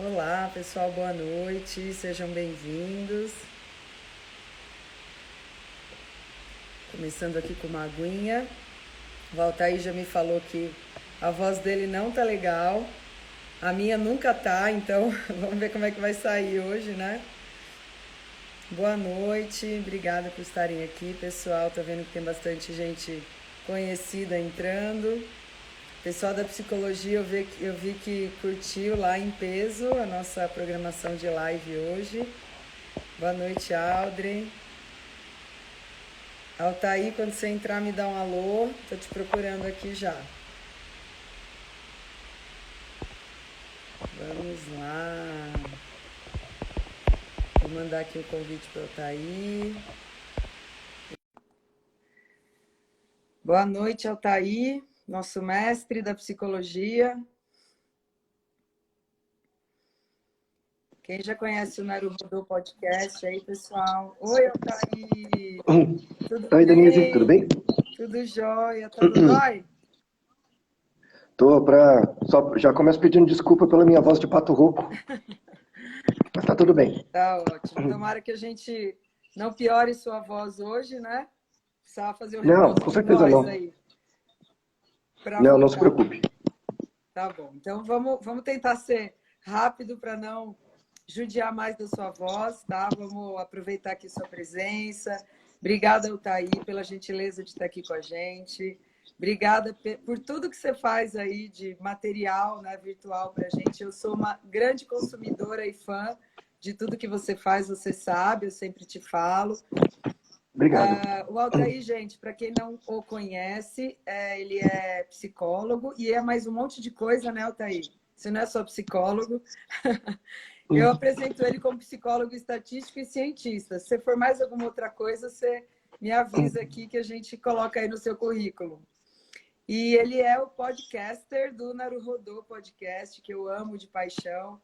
Olá, pessoal, boa noite, sejam bem-vindos. Começando aqui com uma aguinha. O Altair já me falou que a voz dele não tá legal, a minha nunca tá, então vamos ver como é que vai sair hoje, né? Boa noite, obrigada por estarem aqui, pessoal. Tá vendo que tem bastante gente conhecida entrando. Pessoal da psicologia, eu vi que curtiu lá em peso a nossa programação de live hoje. Boa noite, Audrey. Altair, quando você entrar, me dá um alô. Tô te procurando aqui já. Vamos lá. Vou mandar aqui o convite para o Altair. Boa noite, Altair, nosso mestre da psicologia. Quem já conhece o Naruhodô Podcast aí, pessoal? Oi, Altair. Tudo Oi, Denise, tudo bem? bem? Tudo jóia? Tudo dói? Já começo pedindo desculpa pela minha voz de pato rouco, mas tá tudo bem. Tá ótimo. Tomara que a gente não piore sua voz hoje, né? Precisava fazer o Não, repouso com de certeza voz não. aí para Não, não se voltar. preocupe. Tá bom. Então vamos tentar ser rápido para não judiar mais da sua voz, tá? Vamos aproveitar aqui sua presença. Obrigada, Altair, pela gentileza de estar aqui com a gente. Obrigada por tudo que você faz aí de material, né, virtual para a gente. Eu sou uma grande consumidora e fã de tudo que você faz, você sabe, eu sempre te falo. Obrigado. O Altair, gente, para quem não o conhece, ele é psicólogo e é mais um monte de coisa, né, Altair? Você não é só psicólogo. Eu apresento ele como psicólogo estatístico e cientista. Se for mais alguma outra coisa, você me avisa aqui que a gente coloca aí no seu currículo. E ele é o podcaster do Naruhodô Podcast, que eu amo de paixão.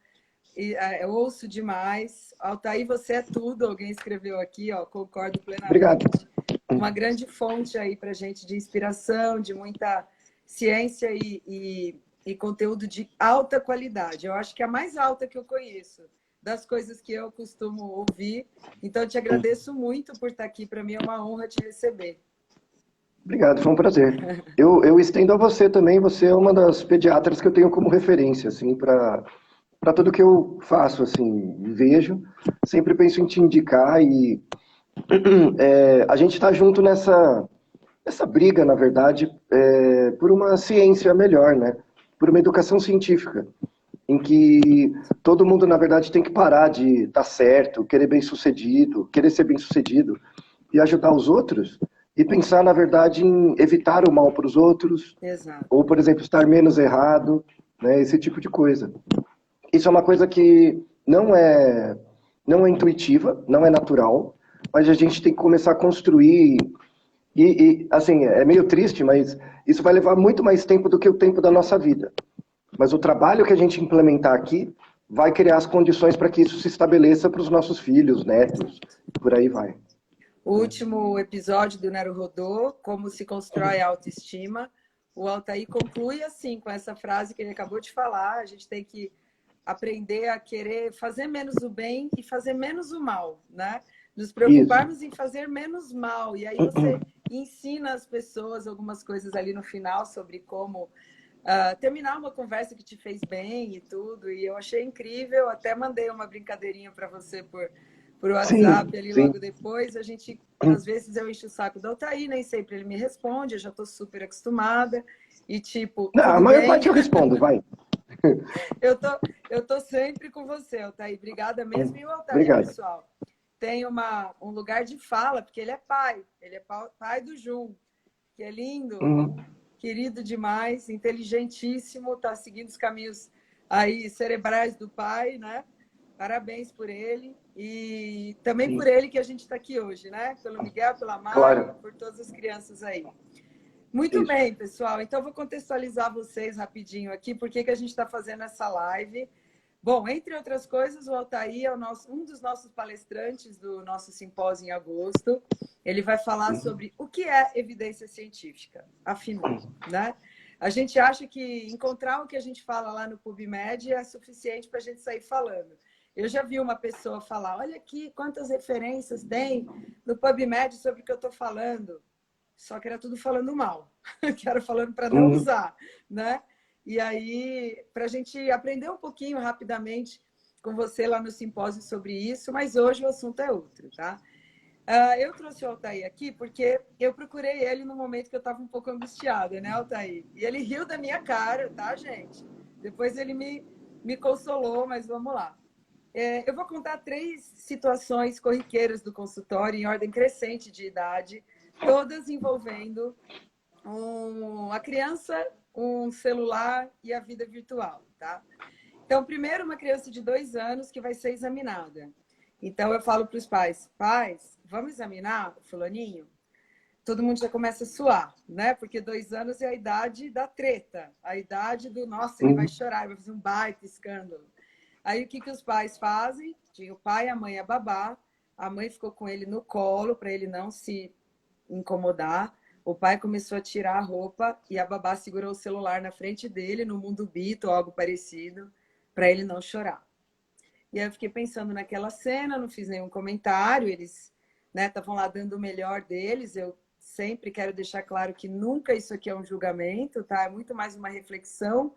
Eu ouço demais. Altair, você é tudo. Alguém escreveu aqui, ó, concordo Obrigado. plenamente. Uma grande fonte aí para gente de inspiração, de muita ciência e conteúdo de alta qualidade. Eu acho que é a mais alta que eu conheço das coisas que eu costumo ouvir. Então, eu te agradeço muito por estar aqui. Para mim é uma honra te receber. Obrigado, foi um prazer. Eu estendo a você também, você é uma das pediatras que eu tenho como referência, assim, para tudo que eu faço, assim, e vejo. Sempre penso em te indicar e a gente está junto nessa briga, na verdade, por uma ciência melhor, né? Por uma educação científica, em que todo mundo, na verdade, tem que parar de estar certo, querer bem sucedido, querer ser bem sucedido e ajudar os outros, e pensar, na verdade, em evitar o mal para os outros, Exato. ou, por exemplo, estar menos errado, né? Esse tipo de coisa. Isso é uma coisa que não é intuitiva, não é natural, mas a gente tem que começar a construir assim, é meio triste, mas isso vai levar muito mais tempo do que o tempo da nossa vida. Mas o trabalho que a gente implementar aqui vai criar as condições para que isso se estabeleça para os nossos filhos, netos, Exato. por aí vai. O último episódio do Naruhodô, Como se constrói a autoestima, o Altair conclui assim, com essa frase que ele acabou de falar: a gente tem que aprender a querer fazer menos o bem e fazer menos o mal, né? Nos Isso. preocuparmos em fazer menos mal. E aí você ensina as pessoas algumas coisas ali no final sobre como terminar uma conversa que te fez bem e tudo. E eu achei incrível, até mandei uma brincadeirinha para você por WhatsApp Sim, ali sim. logo depois. A gente, às vezes, eu encho o saco do Altair, nem sempre ele me responde, eu já estou super acostumada. E tipo, Não, a tudo maior bem? parte eu respondo, vai. Eu tô sempre com você, Altair. Obrigada mesmo. E o Altair, Obrigado. pessoal, tem um lugar de fala, porque ele é pai. Ele é pai do Jun, que é lindo, querido demais, inteligentíssimo, está seguindo os caminhos aí cerebrais do pai, né? Parabéns por ele. E também por Sim, ele que a gente está aqui hoje, né? Pelo Miguel, pela Mari, claro. por todas as crianças aí. Muito Isso. bem, pessoal. Então, vou contextualizar vocês rapidinho aqui, por que a gente está fazendo essa live. Bom, entre outras coisas, o Altair é um dos nossos palestrantes do nosso simpósio em agosto. Ele vai falar sobre o que é evidência científica, afinal, né? A gente acha que encontrar o que a gente fala lá no PubMed é suficiente para a gente sair falando. Eu já vi uma pessoa falar, olha aqui quantas referências tem no PubMed sobre o que eu estou falando. Só que era tudo falando mal, que era falando para não usar, né? E aí, para a gente aprender um pouquinho rapidamente com você lá no simpósio sobre isso, mas hoje o assunto é outro, tá? Eu trouxe o Altair aqui porque eu procurei ele no momento que eu estava um pouco angustiada, né, Altair? E ele riu da minha cara, tá, gente? Depois ele me consolou, mas vamos lá. Eu vou contar 3 situações corriqueiras do consultório em ordem crescente de idade, todas envolvendo a criança, um celular e a vida virtual, tá? Então, primeiro, uma criança de 2 anos que vai ser examinada. Então, eu falo para os pais, vamos examinar o fulaninho? Todo mundo já começa a suar, né? Porque 2 anos é a idade da treta, a idade do, nossa, ele vai chorar, ele vai fazer um baita escândalo. Aí, o que os pais fazem? Tinha o pai, a mãe e a babá. A mãe ficou com ele no colo para ele não se incomodar. O pai começou a tirar a roupa e a babá segurou o celular na frente dele, no Mundo Bito ou algo parecido, para ele não chorar. E aí eu fiquei pensando naquela cena, não fiz nenhum comentário, eles estavam lá dando o melhor deles. Eu sempre quero deixar claro que nunca isso aqui é um julgamento, tá? É muito mais uma reflexão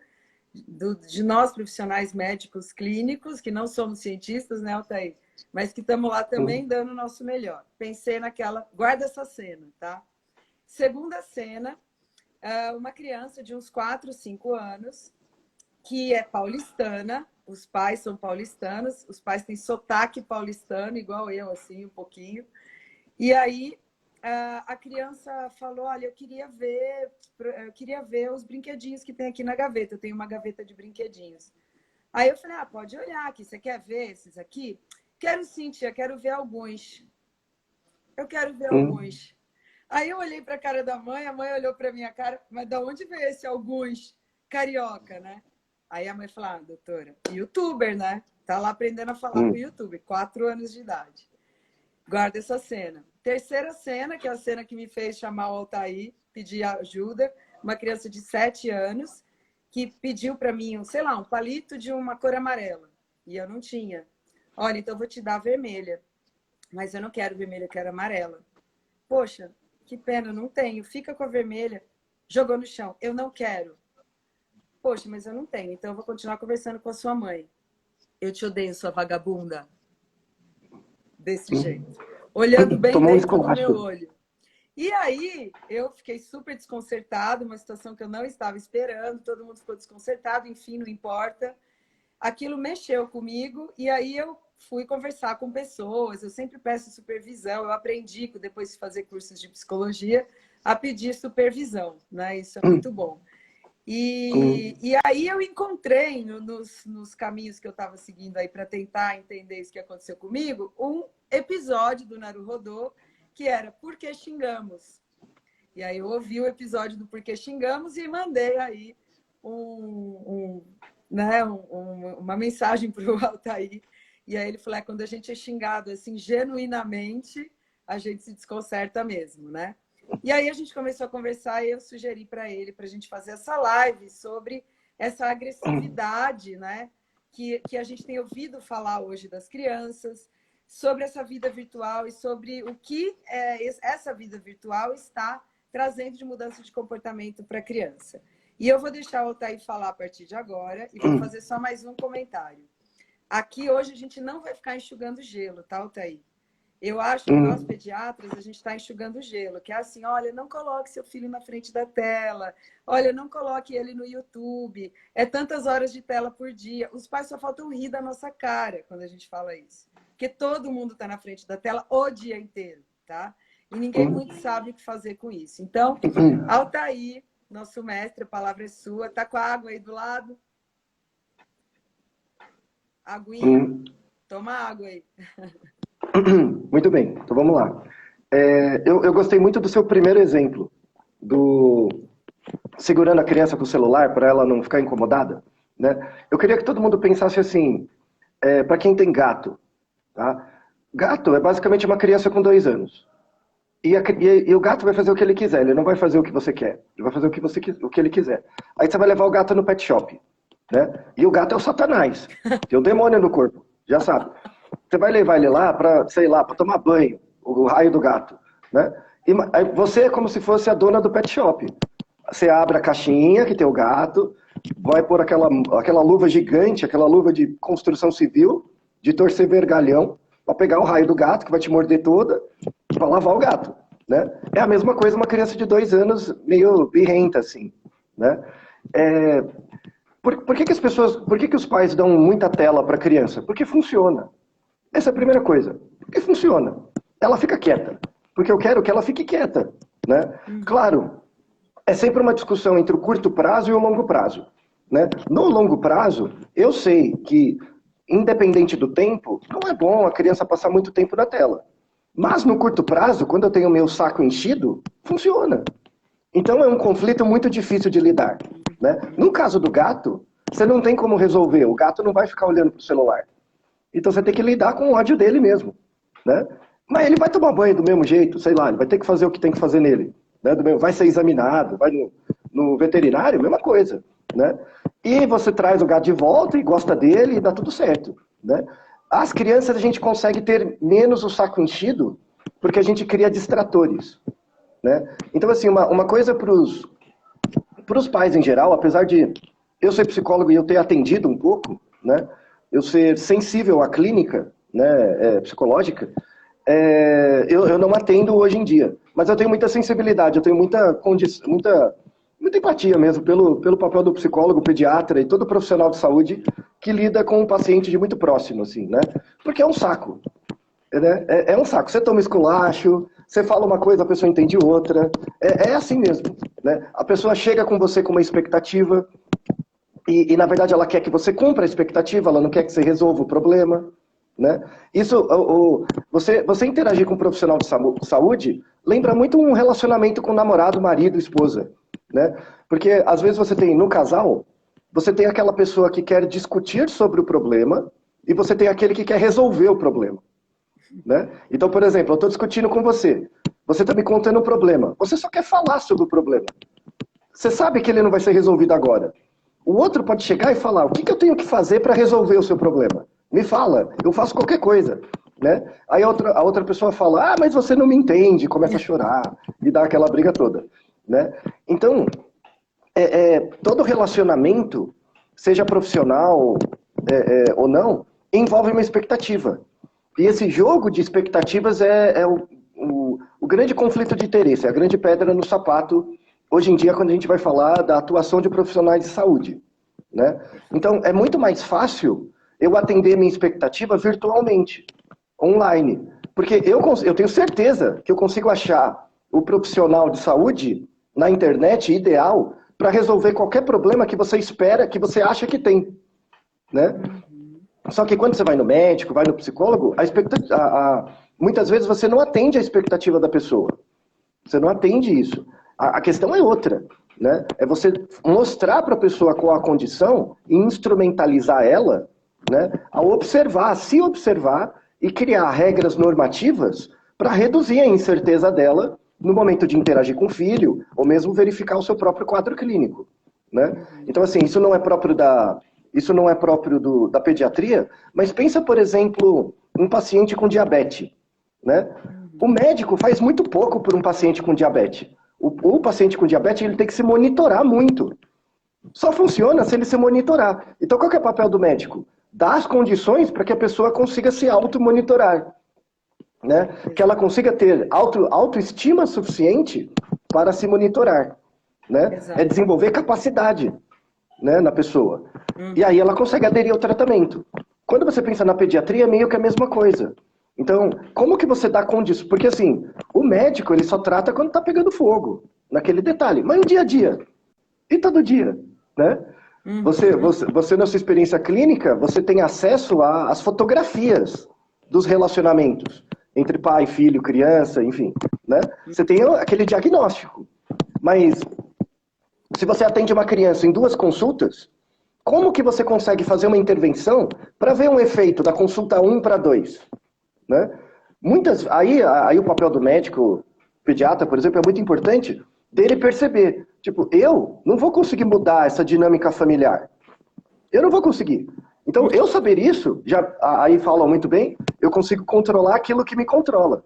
de nós profissionais médicos clínicos, que não somos cientistas, né, Altair? Mas que estamos lá também dando o nosso melhor. Pensei naquela, guarda essa cena, tá? Segunda cena, uma criança de uns 4, 5 anos, que é paulistana, os pais são paulistanos, os pais têm sotaque paulistano, igual eu, assim, um pouquinho. E aí a criança falou, olha, eu queria ver os brinquedinhos que tem aqui na gaveta. Eu tenho uma gaveta de brinquedinhos. Aí eu falei, pode olhar aqui, você quer ver esses aqui? Quero sim, tia, quero ver alguns. Eu quero ver alguns. Aí eu olhei para a cara da mãe, a mãe olhou para minha cara, mas de onde veio esse alguns? Carioca, né? Aí a mãe falou, doutora, youtuber, né? Tá lá aprendendo a falar com o YouTube, 4 anos de idade. Guarda essa cena. Terceira cena, que é a cena que me fez chamar o Altair, pedir ajuda, uma criança de 7 anos, que pediu para mim, sei lá, um palito de uma cor amarela. E eu não tinha. Olha, então eu vou te dar a vermelha. Mas eu não quero vermelha, eu quero amarela. Poxa, que pena, não tenho. Fica com a vermelha. Jogou no chão. Eu não quero. Poxa, mas eu não tenho. Então eu vou continuar conversando com a sua mãe. Eu te odeio, sua vagabunda. Desse jeito. Olhando bem dentro do meu olho. E aí, eu fiquei super desconcertada, uma situação que eu não estava esperando, todo mundo ficou desconcertado, enfim, não importa. Aquilo mexeu comigo e aí eu fui conversar com pessoas, eu sempre peço supervisão, eu aprendi, depois de fazer cursos de psicologia, a pedir supervisão, né? Isso é muito bom. E aí eu encontrei nos caminhos que eu estava seguindo aí para tentar entender isso que aconteceu comigo, um episódio do Naruhodô, que era Por que Xingamos? E aí eu ouvi o episódio do Por que Xingamos e mandei aí uma mensagem para o Altair. E aí ele falou, quando a gente é xingado assim genuinamente, a gente se desconcerta mesmo, né? E aí a gente começou a conversar e eu sugeri para ele para a gente fazer essa live sobre essa agressividade, né? Que a gente tem ouvido falar hoje das crianças, sobre essa vida virtual e sobre o que essa vida virtual está trazendo de mudança de comportamento para a criança. E eu vou deixar o Altair falar a partir de agora e vou fazer só mais um comentário. Aqui hoje a gente não vai ficar enxugando gelo, tá, Altair? Eu acho que nós, pediatras, a gente está enxugando gelo, que é assim, olha, não coloque seu filho na frente da tela, olha, não coloque ele no YouTube, é tantas horas de tela por dia. Os pais só faltam rir da nossa cara quando a gente fala isso, porque todo mundo está na frente da tela o dia inteiro, tá? E ninguém muito sabe o que fazer com isso. Então, Altair, nosso mestre, a palavra é sua, tá com a água aí do lado? Aguinha? Toma água aí. Muito bem, então vamos lá. Eu gostei muito do seu primeiro exemplo, do segurando a criança com o celular para ela não ficar incomodada, né? Eu queria que todo mundo pensasse assim, para quem tem gato, tá? Gato é basicamente uma criança com 2 anos. E o gato vai fazer o que ele quiser, ele não vai fazer o que você quer. Ele vai fazer o que ele quiser. Aí você vai levar o gato no pet shop, né? E o gato é o satanás. Tem o demônio no corpo, já sabe. Você vai levar ele lá para, sei lá, para tomar banho, o raio do gato, né? E aí você é como se fosse a dona do pet shop. Você abre a caixinha que tem o gato, vai pôr aquela luva gigante, aquela luva de construção civil, de torcer vergalhão, para pegar o raio do gato, que vai te morder toda, para lavar o gato, né? É a mesma coisa uma criança de 2 anos, meio birrenta, assim, né? É, por que que as pessoas, por que que os pais dão muita tela para a criança? Porque funciona. Essa é a primeira coisa. Porque funciona. Ela fica quieta. Porque eu quero que ela fique quieta, né? Claro, é sempre uma discussão entre o curto prazo e o longo prazo, né? No longo prazo, eu sei que, independente do tempo, não é bom a criança passar muito tempo na tela. Mas no curto prazo, quando eu tenho o meu saco enchido, funciona. Então é um conflito muito difícil de lidar, né? No caso do gato, você não tem como resolver. O gato não vai ficar olhando pro celular. Então você tem que lidar com o ódio dele mesmo, né? Mas ele vai tomar banho do mesmo jeito, sei lá, ele vai ter que fazer o que tem que fazer nele, né? Vai ser examinado, vai no veterinário, mesma coisa, né? E você traz o gato de volta e gosta dele e dá tudo certo, né? As crianças a gente consegue ter menos o saco enchido porque a gente cria distratores, né? Então, assim, uma coisa para os pais em geral, apesar de eu ser psicólogo e eu ter atendido um pouco, né? Eu ser sensível à clínica, né, psicológica, eu não atendo hoje em dia. Mas eu tenho muita sensibilidade, eu tenho muita empatia mesmo pelo papel do psicólogo, pediatra e todo profissional de saúde que lida com um paciente de muito próximo, assim, né? Porque é um saco, né? É um saco. Você toma esculacho, você fala uma coisa, a pessoa entende outra. É assim mesmo, né? A pessoa chega com você com uma expectativa e, na verdade, ela quer que você cumpra a expectativa, ela não quer que você resolva o problema, né? Isso, você interagir com um profissional de saúde lembra muito um relacionamento com namorado, marido, esposa, né? Porque, às vezes, no casal, você tem aquela pessoa que quer discutir sobre o problema e você tem aquele que quer resolver o problema, né? Então, por exemplo, eu estou discutindo com você, você está me contando o problema, você só quer falar sobre o problema. Você sabe que ele não vai ser resolvido agora. O outro pode chegar e falar, o que eu tenho que fazer para resolver o seu problema? Me fala, eu faço qualquer coisa, né? Aí a outra pessoa fala, mas você não me entende, começa a chorar e dá aquela briga toda, né? Então, todo relacionamento, seja profissional ou não, envolve uma expectativa. E esse jogo de expectativas é o grande conflito de interesse, a grande pedra no sapato hoje em dia, quando a gente vai falar da atuação de profissionais de saúde, né? Então, é muito mais fácil eu atender minha expectativa virtualmente, online. Porque eu tenho certeza que eu consigo achar o profissional de saúde na internet ideal para resolver qualquer problema que você espera, que você acha que tem, né? Só que quando você vai no médico, vai no psicólogo, muitas vezes você não atende a expectativa da pessoa. Você não atende isso. A questão é outra, né? É você mostrar para a pessoa qual a condição e instrumentalizar ela, né, a observar, se observar e criar regras normativas para reduzir a incerteza dela no momento de interagir com o filho ou mesmo verificar o seu próprio quadro clínico, né? Então, assim, isso não é próprio da pediatria, mas pensa, por exemplo, um paciente com diabetes, né? O médico faz muito pouco por um paciente com diabetes. O paciente com diabetes ele tem que se monitorar muito. Só funciona se ele se monitorar. Então, qual que é o papel do médico? Dar as condições para que a pessoa consiga se auto-monitorar, né? Que ela consiga ter autoestima suficiente para se monitorar, né? Exato. É desenvolver capacidade, né, na pessoa. E aí ela consegue aderir ao tratamento. Quando você pensa na pediatria, é meio que a mesma coisa. Então, como que você dá condições? Porque assim, o médico ele só trata quando está pegando fogo, naquele detalhe. Mas no dia a dia, e todo dia, né? Você na sua experiência clínica, você tem acesso às fotografias dos relacionamentos entre pai, filho, criança, enfim, né? Você tem aquele diagnóstico. Mas se você atende uma criança em 2 consultas, como que você consegue fazer uma intervenção para ver um efeito da consulta 1 para 2? Né? Aí o papel do médico pediatra, por exemplo, é muito importante dele perceber, tipo, eu não vou conseguir mudar essa dinâmica familiar. Eu não vou conseguir. Então, eu saber isso, já aí falam muito bem, eu consigo controlar aquilo que me controla.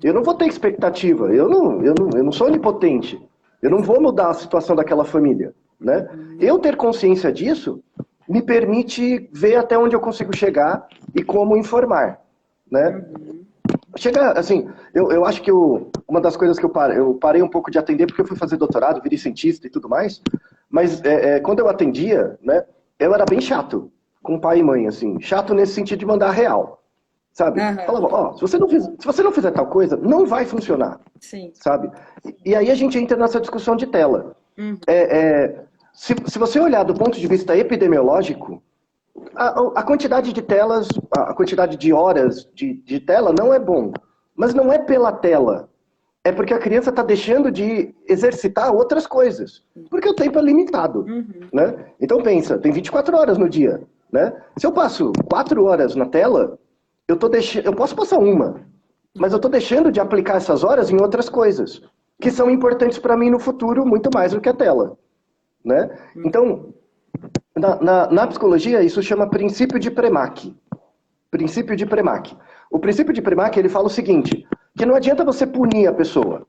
Eu não vou ter expectativa, eu não sou onipotente. Eu não vou mudar a situação daquela família, né? Eu ter consciência disso me permite ver até onde eu consigo chegar e como informar, né? Chega, assim, eu acho que uma das coisas que eu parei um pouco de atender porque eu fui fazer doutorado, virei cientista e tudo mais, mas quando eu atendia, né, eu era bem chato com pai e mãe, assim, chato nesse sentido de mandar real, sabe? Falava, ó, se você não fizer tal coisa, não vai funcionar, Sim. sabe? E aí a gente entra nessa discussão de tela. Se você olhar do ponto de vista epidemiológico, a quantidade de telas, a quantidade de horas de tela não é bom. Mas não é pela tela. É porque a criança está deixando de exercitar outras coisas. Porque o tempo é limitado. Né? Então pensa, tem 24 horas no dia. Né? Se eu passo 4 horas na tela, eu posso passar uma. Mas eu estou deixando de aplicar essas horas em outras coisas. Que são importantes para mim no futuro muito mais do que a tela. Né? Então, na psicologia, isso chama princípio de Premack. Princípio de Premack. O princípio de Premack, ele fala o seguinte, que não adianta você punir a pessoa.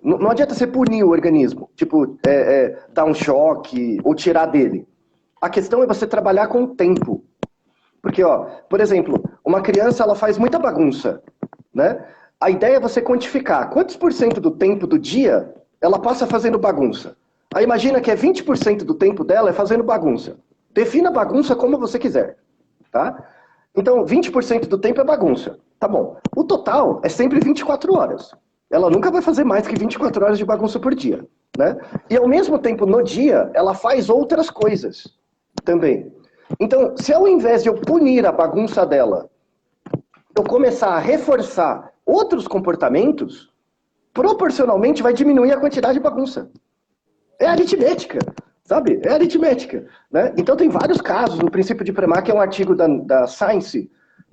Não adianta você punir o organismo. Tipo, dar um choque ou tirar dele. A questão é você trabalhar com o tempo. Porque, ó, por exemplo, uma criança, ela faz muita bagunça, né? A ideia é você quantificar quantos por cento do tempo do dia ela passa fazendo bagunça. Aí imagina que 20% do tempo dela é fazendo bagunça. Defina a bagunça como você quiser, tá? Então, 20% do tempo é bagunça. Tá bom. O total é sempre 24 horas. Ela nunca vai fazer mais que 24 horas de bagunça por dia, né? E ao mesmo tempo, no dia, ela faz outras coisas também. Então, se ao invés de eu punir a bagunça dela, eu começar a reforçar outros comportamentos, proporcionalmente vai diminuir a quantidade de bagunça. É aritmética, sabe? É aritmética. Né? Então tem vários casos, no princípio de Premack é um artigo da Science,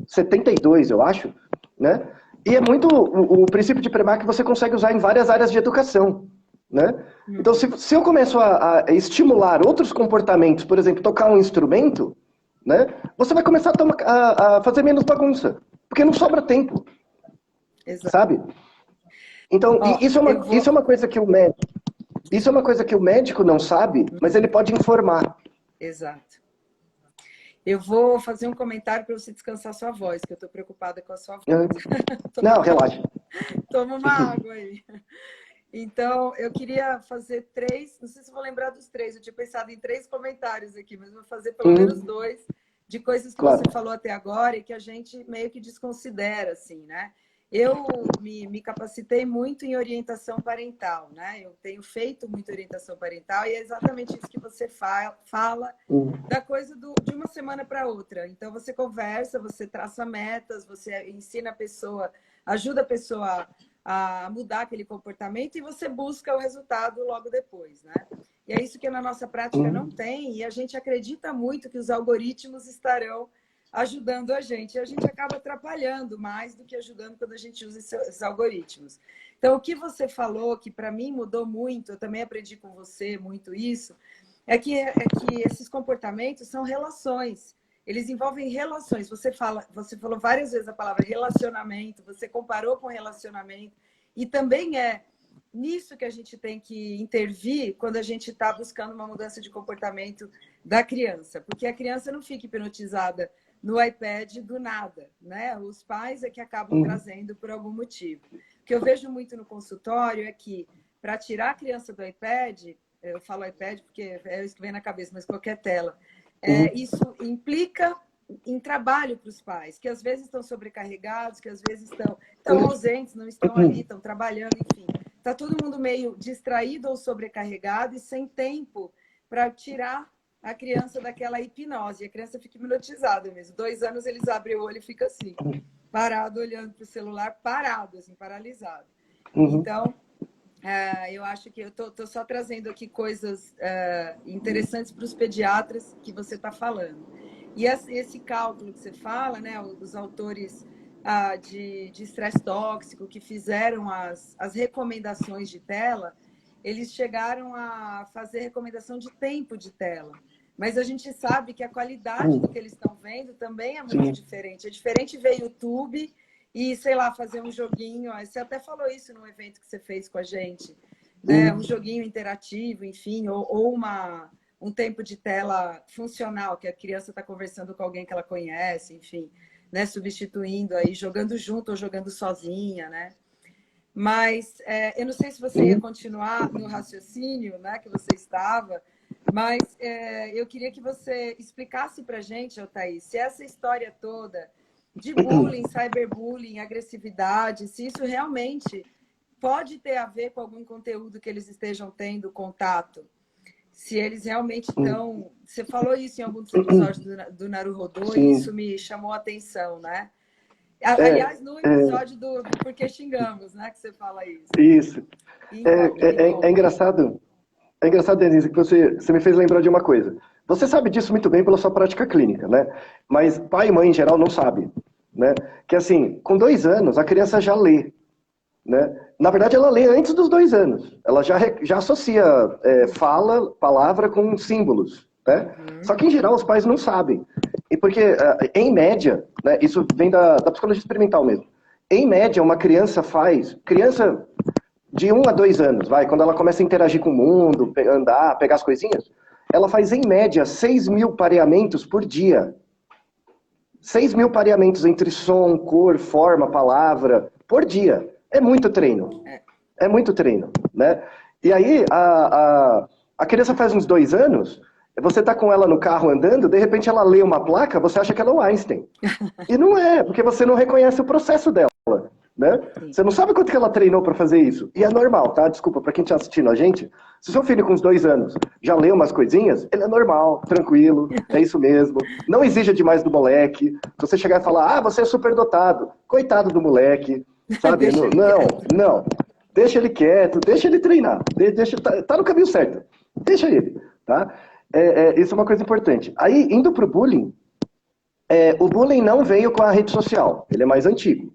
72, eu acho, né? E é muito, o princípio de Premack você consegue usar em várias áreas de educação, né? Então se eu começo a estimular outros comportamentos, por exemplo, tocar um instrumento, né? Você vai começar a fazer menos bagunça, porque não sobra tempo, Exato. sabe? Então, isso é uma coisa que o médico... Isso é uma coisa que o médico não sabe, mas ele pode informar. Exato. Eu vou fazer um comentário para você descansar sua voz, que eu estou preocupada com a sua voz. Não, relaxa. Toma uma água aí. Então, eu queria fazer 3, não sei se vou lembrar dos 3, eu tinha pensado em 3 comentários aqui, mas vou fazer pelo menos 2 de coisas que você falou até agora e que a gente meio que desconsidera, assim, né? Eu me capacitei muito em orientação parental, né? Eu tenho feito muita orientação parental e é exatamente isso que você fala da coisa de uma semana para outra. Então, você conversa, você traça metas, você ensina a pessoa, ajuda a pessoa a mudar aquele comportamento e você busca o resultado logo depois, né? E é isso que na nossa prática não tem e a gente acredita muito que os algoritmos estarão ajudando a gente. E a gente acaba atrapalhando mais do que ajudando quando a gente usa esses algoritmos. Então, o que você falou, que para mim mudou muito, eu também aprendi com você muito isso, é que esses comportamentos são relações. Eles envolvem relações. Você falou várias vezes a palavra relacionamento, você comparou com relacionamento, e também é nisso que a gente tem que intervir quando a gente está buscando uma mudança de comportamento da criança, porque a criança não fica hipnotizada no iPad do nada, né? Os pais é que acabam trazendo por algum motivo. O que eu vejo muito no consultório é que, para tirar a criança do iPad, eu falo iPad porque é isso que vem na cabeça, mas qualquer tela, isso implica em trabalho para os pais, que às vezes estão sobrecarregados, que às vezes estão ausentes, não estão ali, estão trabalhando, enfim. Está todo mundo meio distraído ou sobrecarregado e sem tempo para tirar a criança daquela hipnose. A criança fica hipnotizada mesmo. 2 anos eles abrem o olho e fica assim, parado, olhando para o celular, parado, assim, paralisado. Então, eu acho que eu tô só trazendo aqui coisas interessantes para os pediatras que você está falando. E esse cálculo que você fala, né? Os autores de estresse tóxico, que fizeram as recomendações de tela, eles chegaram a fazer recomendação de tempo de tela. Mas a gente sabe que a qualidade do que eles estão vendo também é muito diferente. É diferente ver YouTube e, sei lá, fazer um joguinho. Você até falou isso no evento que você fez com a gente, né? Um joguinho interativo, enfim, ou um tempo de tela funcional, que a criança está conversando com alguém que ela conhece, enfim, né? Substituindo aí, jogando junto ou jogando sozinha, né? Mas eu não sei se você ia continuar no raciocínio, né, que você estava, mas eu queria que você explicasse para a gente, Thaís, se essa história toda de bullying, cyberbullying, agressividade, se isso realmente pode ter a ver com algum conteúdo que eles estejam tendo contato. Se eles realmente estão... Você falou isso em algum dos episódios do Naruhodô e isso me chamou a atenção, né? Aliás, no episódio do Porque Xingamos, né? Que você fala isso. Isso. É engraçado. É engraçado, Denise, que você me fez lembrar de uma coisa. Você sabe disso muito bem pela sua prática clínica, né? Mas pai e mãe, em geral, não sabem, né? Que, assim, com 2 anos, a criança já lê, né? Na verdade, ela lê antes dos 2 anos. Ela já associa palavra com símbolos, né? Só que, em geral, os pais não sabem. E porque, em média, né, isso vem da psicologia experimental mesmo. Em média, uma criança de 1 a 2 anos, quando ela começa a interagir com o mundo, andar, pegar as coisinhas, ela faz, em média, 6.000 pareamentos por dia. 6.000 pareamentos entre som, cor, forma, palavra, por dia. É muito treino. É muito treino, né? E aí, a criança faz uns 2 anos, você tá com ela no carro andando, de repente ela lê uma placa, você acha que ela é o Einstein. E não é, porque você não reconhece o processo dela, né? Você não sabe quanto que ela treinou para fazer isso. E é normal, tá? Desculpa, para quem tá assistindo a gente, se seu filho com uns 2 anos já lê umas coisinhas, ele é normal, tranquilo, é isso mesmo. Não exija demais do moleque. Se você chegar e falar, você é superdotado, coitado do moleque, sabe? Não. Deixa ele quieto, deixa ele treinar. Tá no caminho certo. Deixa ele, tá? Isso é uma coisa importante. Aí, indo pro bullying, o bullying não veio com a rede social. Ele é mais antigo,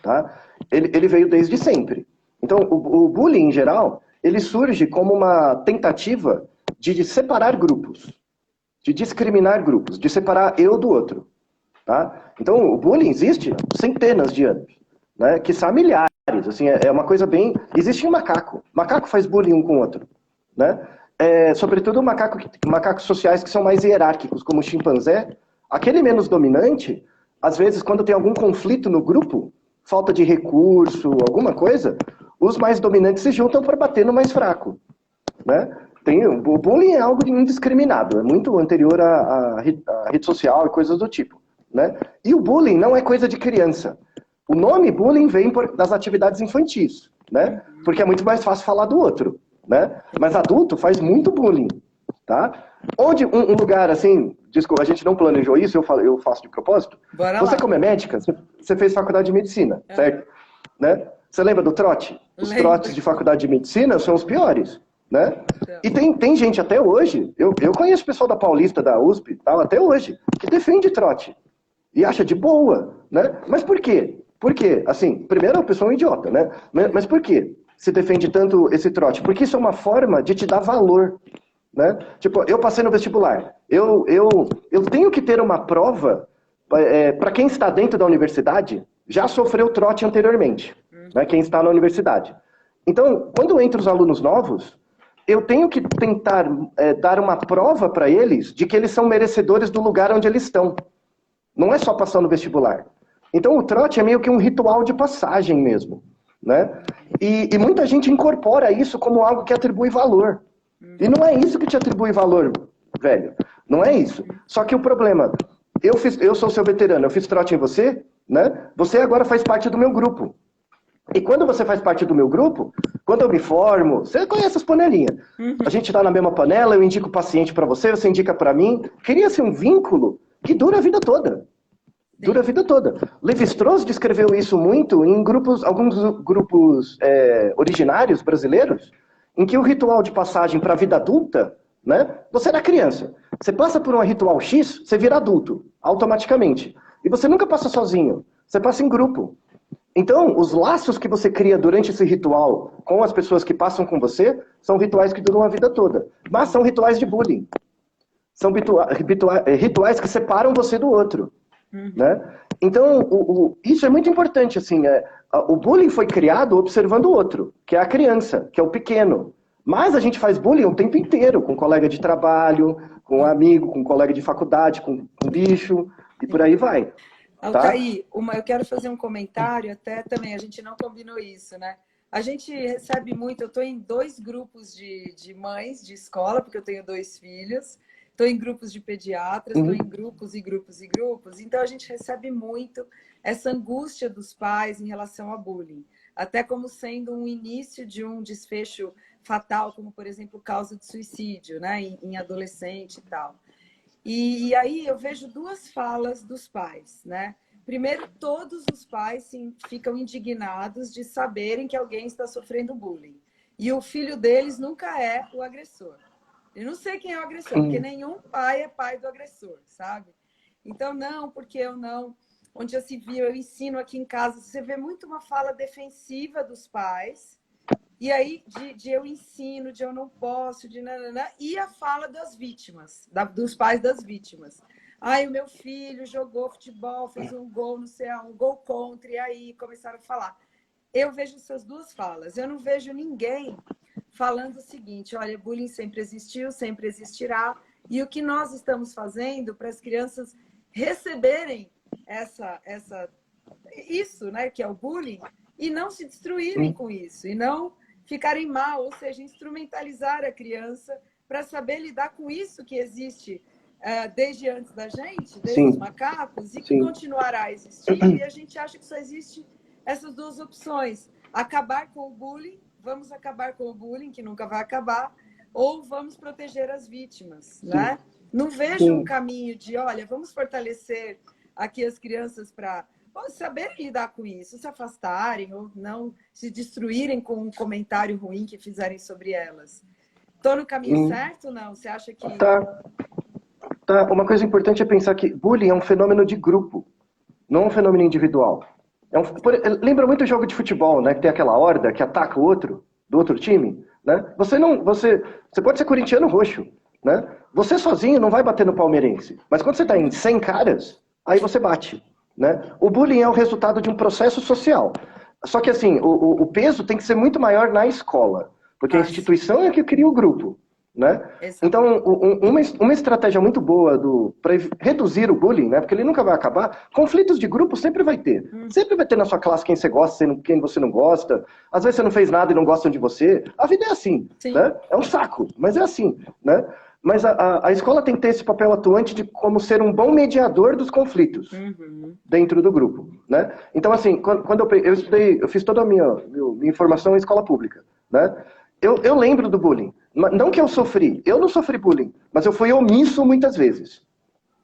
tá? Ele veio desde sempre. Então, o bullying, em geral, ele surge como uma tentativa de separar grupos, de discriminar grupos, de separar eu do outro, tá? Então, o bullying existe há centenas de anos, né? Quiçá milhares, assim, é uma coisa bem... Existe um macaco. Macaco faz bullying um com o outro, né? Sobretudo macacos sociais que são mais hierárquicos, como o chimpanzé. Aquele menos dominante, às vezes, quando tem algum conflito no grupo, falta de recurso, alguma coisa, os mais dominantes se juntam para bater no mais fraco, né? O bullying é algo indiscriminado, é muito anterior à rede social e coisas do tipo, né? E o bullying não é coisa de criança. O nome bullying vem das atividades infantis, né? Porque é muito mais fácil falar do outro, né? Mas adulto faz muito bullying, tá? Onde um lugar assim, desculpa, a gente não planejou isso, eu faço de propósito. Bora você lá. Como é médica, você fez faculdade de medicina, certo? Né? Você lembra do trote? Os trotes de faculdade de medicina são os piores, né? E tem gente até hoje, eu conheço pessoal da Paulista, da USP, tal, até hoje, que defende trote. E acha de boa, né? Mas por quê? Por quê? Assim, primeiro a pessoa é um idiota, né? Mas por quê se defende tanto esse trote? Porque isso é uma forma de te dar valor, né? Tipo, eu passei no vestibular. Eu tenho que ter uma prova para quem está dentro da universidade já sofreu trote anteriormente, né? Quem está na universidade. Então, quando entram os alunos novos, eu tenho que tentar dar uma prova para eles de que eles são merecedores do lugar onde eles estão. Não é só passar no vestibular. Então o trote é meio que um ritual de passagem mesmo, né? E muita gente incorpora isso como algo que atribui valor. E não é isso que te atribui valor, velho. Não é isso. Só que o problema, eu sou seu veterano, eu fiz trote em você, né? Você agora faz parte do meu grupo. E quando você faz parte do meu grupo, quando eu me formo, você conhece as panelinhas. A gente tá na mesma panela, eu indico o paciente para você, você indica para mim. Cria-se um vínculo que dura a vida toda. Dura a vida toda. Levi-Strauss descreveu isso muito em alguns grupos originários brasileiros, em que o ritual de passagem para a vida adulta, né? Você era criança. Você passa por um ritual X, você vira adulto, automaticamente. E você nunca passa sozinho. você passa em grupo. Então, os laços que você cria durante esse ritual com as pessoas que passam com você são rituais que duram a vida toda. Mas são rituais de bullying. São rituais que separam você do outro. Né? Então, isso é muito importante. Assim, o bullying foi criado observando o outro, que é a criança, que é o pequeno. Mas a gente faz bullying o tempo inteiro, com colega de trabalho, com amigo, com colega de faculdade, com bicho, e por aí vai. Tá? Altair, eu quero fazer um comentário, até também, a gente não combinou isso, né? A gente recebe muito, eu estou em 2 grupos de mães de escola, porque eu tenho 2 filhos, estou em grupos de pediatras, estou em grupos e grupos e grupos, então a gente recebe muito essa angústia dos pais em relação ao bullying, até como sendo um início de um desfecho fatal, como, por exemplo, causa de suicídio, né? Em adolescente e tal. E aí eu vejo 2 falas dos pais, né? Primeiro, todos os pais ficam indignados de saberem que alguém está sofrendo bullying. E o filho deles nunca é o agressor. Eu não sei quem é o agressor, porque nenhum pai é pai do agressor, sabe? Então, não, porque eu não... Onde já se viu, eu ensino aqui em casa, você vê muito uma fala defensiva dos pais, e aí, de eu ensino, de eu não posso, de nananã, e a fala das vítimas, dos pais das vítimas. Ai, o meu filho jogou futebol, fez um gol no céu, um gol contra, e aí começaram a falar. Eu vejo essas 2 falas. Eu não vejo ninguém falando o seguinte, olha, bullying sempre existiu, sempre existirá, e o que nós estamos fazendo para as crianças receberem isso, né, que é o bullying, e não se destruírem com isso, e não ficarem mal, ou seja, instrumentalizar a criança para saber lidar com isso que existe desde antes da gente, desde os macacos, e que continuará a existir, e a gente acha que só existe essas 2 opções. Acabar com o bullying, vamos acabar com o bullying, que nunca vai acabar, ou vamos proteger as vítimas, né? Não vejo um caminho de, olha, vamos fortalecer aqui as crianças para saber lidar com isso, se afastarem ou não se destruírem com um comentário ruim que fizerem sobre elas. Estou no caminho certo ou não? Você acha que... Tá. Uma coisa importante é pensar que bullying é um fenômeno de grupo, não um fenômeno individual. Lembra muito o jogo de futebol, né? Que tem aquela horda que ataca o outro, do outro time, né? Você pode ser corintiano roxo, né? Você sozinho não vai bater no palmeirense, mas quando você está em 100 caras, aí você bate, né? O bullying é o resultado de um processo social. Só que assim, o peso tem que ser muito maior na escola, porque a instituição é que cria o grupo. Né? Então, uma estratégia muito boa para reduzir o bullying, né? Porque ele nunca vai acabar, conflitos de grupo sempre vai ter. Sempre vai ter na sua classe quem você gosta, quem você não gosta. Às vezes você não fez nada e não gostam de você. A vida é assim, né? É um saco, mas é assim, né? Mas a escola tem que ter esse papel atuante de como ser um bom mediador dos conflitos dentro do grupo, né? Então, assim, quando eu estudei, eu fiz toda a minha formação em escola pública, né? Eu lembro do bullying. Não que eu não sofri bullying, mas eu fui omisso muitas vezes.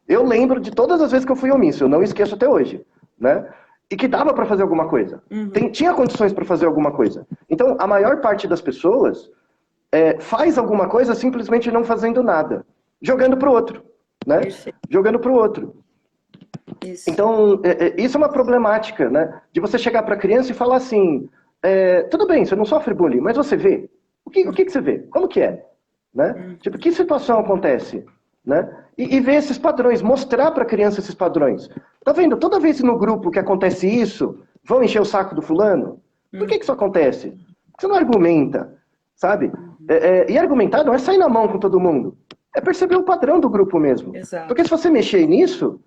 Eu lembro de todas as vezes que eu fui omisso, eu não esqueço até hoje, né? E que dava para fazer alguma coisa. Tinha condições para fazer alguma coisa. Então, a maior parte das pessoas faz alguma coisa simplesmente não fazendo nada. Jogando pro outro, né? Jogando pro outro. Isso. Então, isso é uma problemática, né? De você chegar para a criança e falar assim, tudo bem, você não sofre bullying, mas você vê. O que você vê? Como que é? Né? Tipo, que situação acontece? Né? E ver esses padrões, mostrar para a criança esses padrões. Tá vendo? Toda vez no grupo que acontece isso, vão encher o saco do fulano? Por que isso acontece? Porque você não argumenta, sabe? E argumentar não é sair na mão com todo mundo. É perceber o padrão do grupo mesmo. Exato. Porque se você mexer nisso,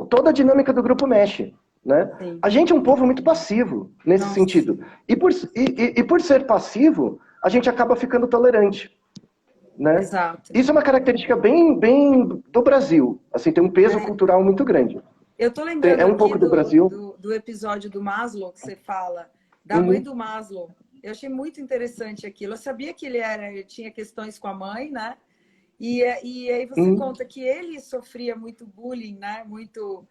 toda a dinâmica do grupo mexe. Né? A gente é um povo muito passivo nesse sentido. E por ser passivo, a gente acaba ficando tolerante. Né? Exato. Isso é uma característica bem do Brasil. Assim, tem um peso cultural muito grande. Eu estou lembrando um pouco do Brasil. Do episódio do Maslow, que você fala, da mãe do Maslow. Eu achei muito interessante aquilo. Eu sabia que ele tinha questões com a mãe, né? E aí você conta que ele sofria muito bullying, né? Muito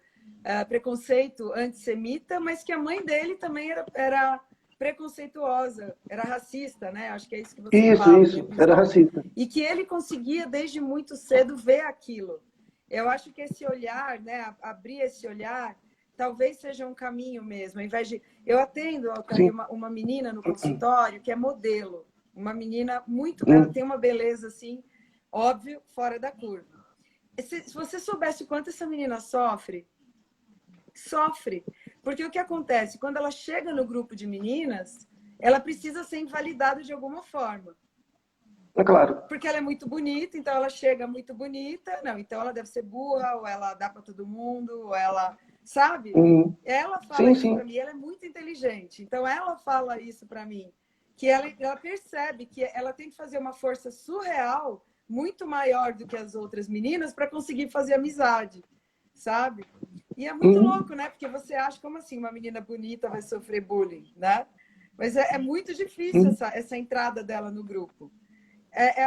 preconceito antissemita, mas que a mãe dele também era preconceituosa, era racista, né? Acho que é isso que você fala. Isso, era racista. E que ele conseguia, desde muito cedo, ver aquilo. Eu acho que esse olhar, né? Abrir esse olhar, talvez seja um caminho mesmo. Ao invés de... Eu atendo, Altair, Sim. uma menina no consultório que é modelo. Uma menina muito... Ela tem uma beleza, assim, óbvio, fora da curva. Se você soubesse o quanto essa menina sofre, porque o que acontece? Quando ela chega no grupo de meninas, ela precisa ser invalidada de alguma forma. É claro. Porque ela é muito bonita, então ela chega muito bonita. Não, então ela deve ser burra, ou ela dá para todo mundo, ou ela... Sabe? Ela fala Sim, isso sim. para mim, ela é muito inteligente. Então ela fala isso para mim, que ela percebe que ela tem que fazer uma força surreal, muito maior do que as outras meninas, para conseguir fazer amizade, sabe? E é muito louco, né? Porque você acha, como assim, uma menina bonita vai sofrer bullying, né? Mas é muito difícil essa entrada dela no grupo.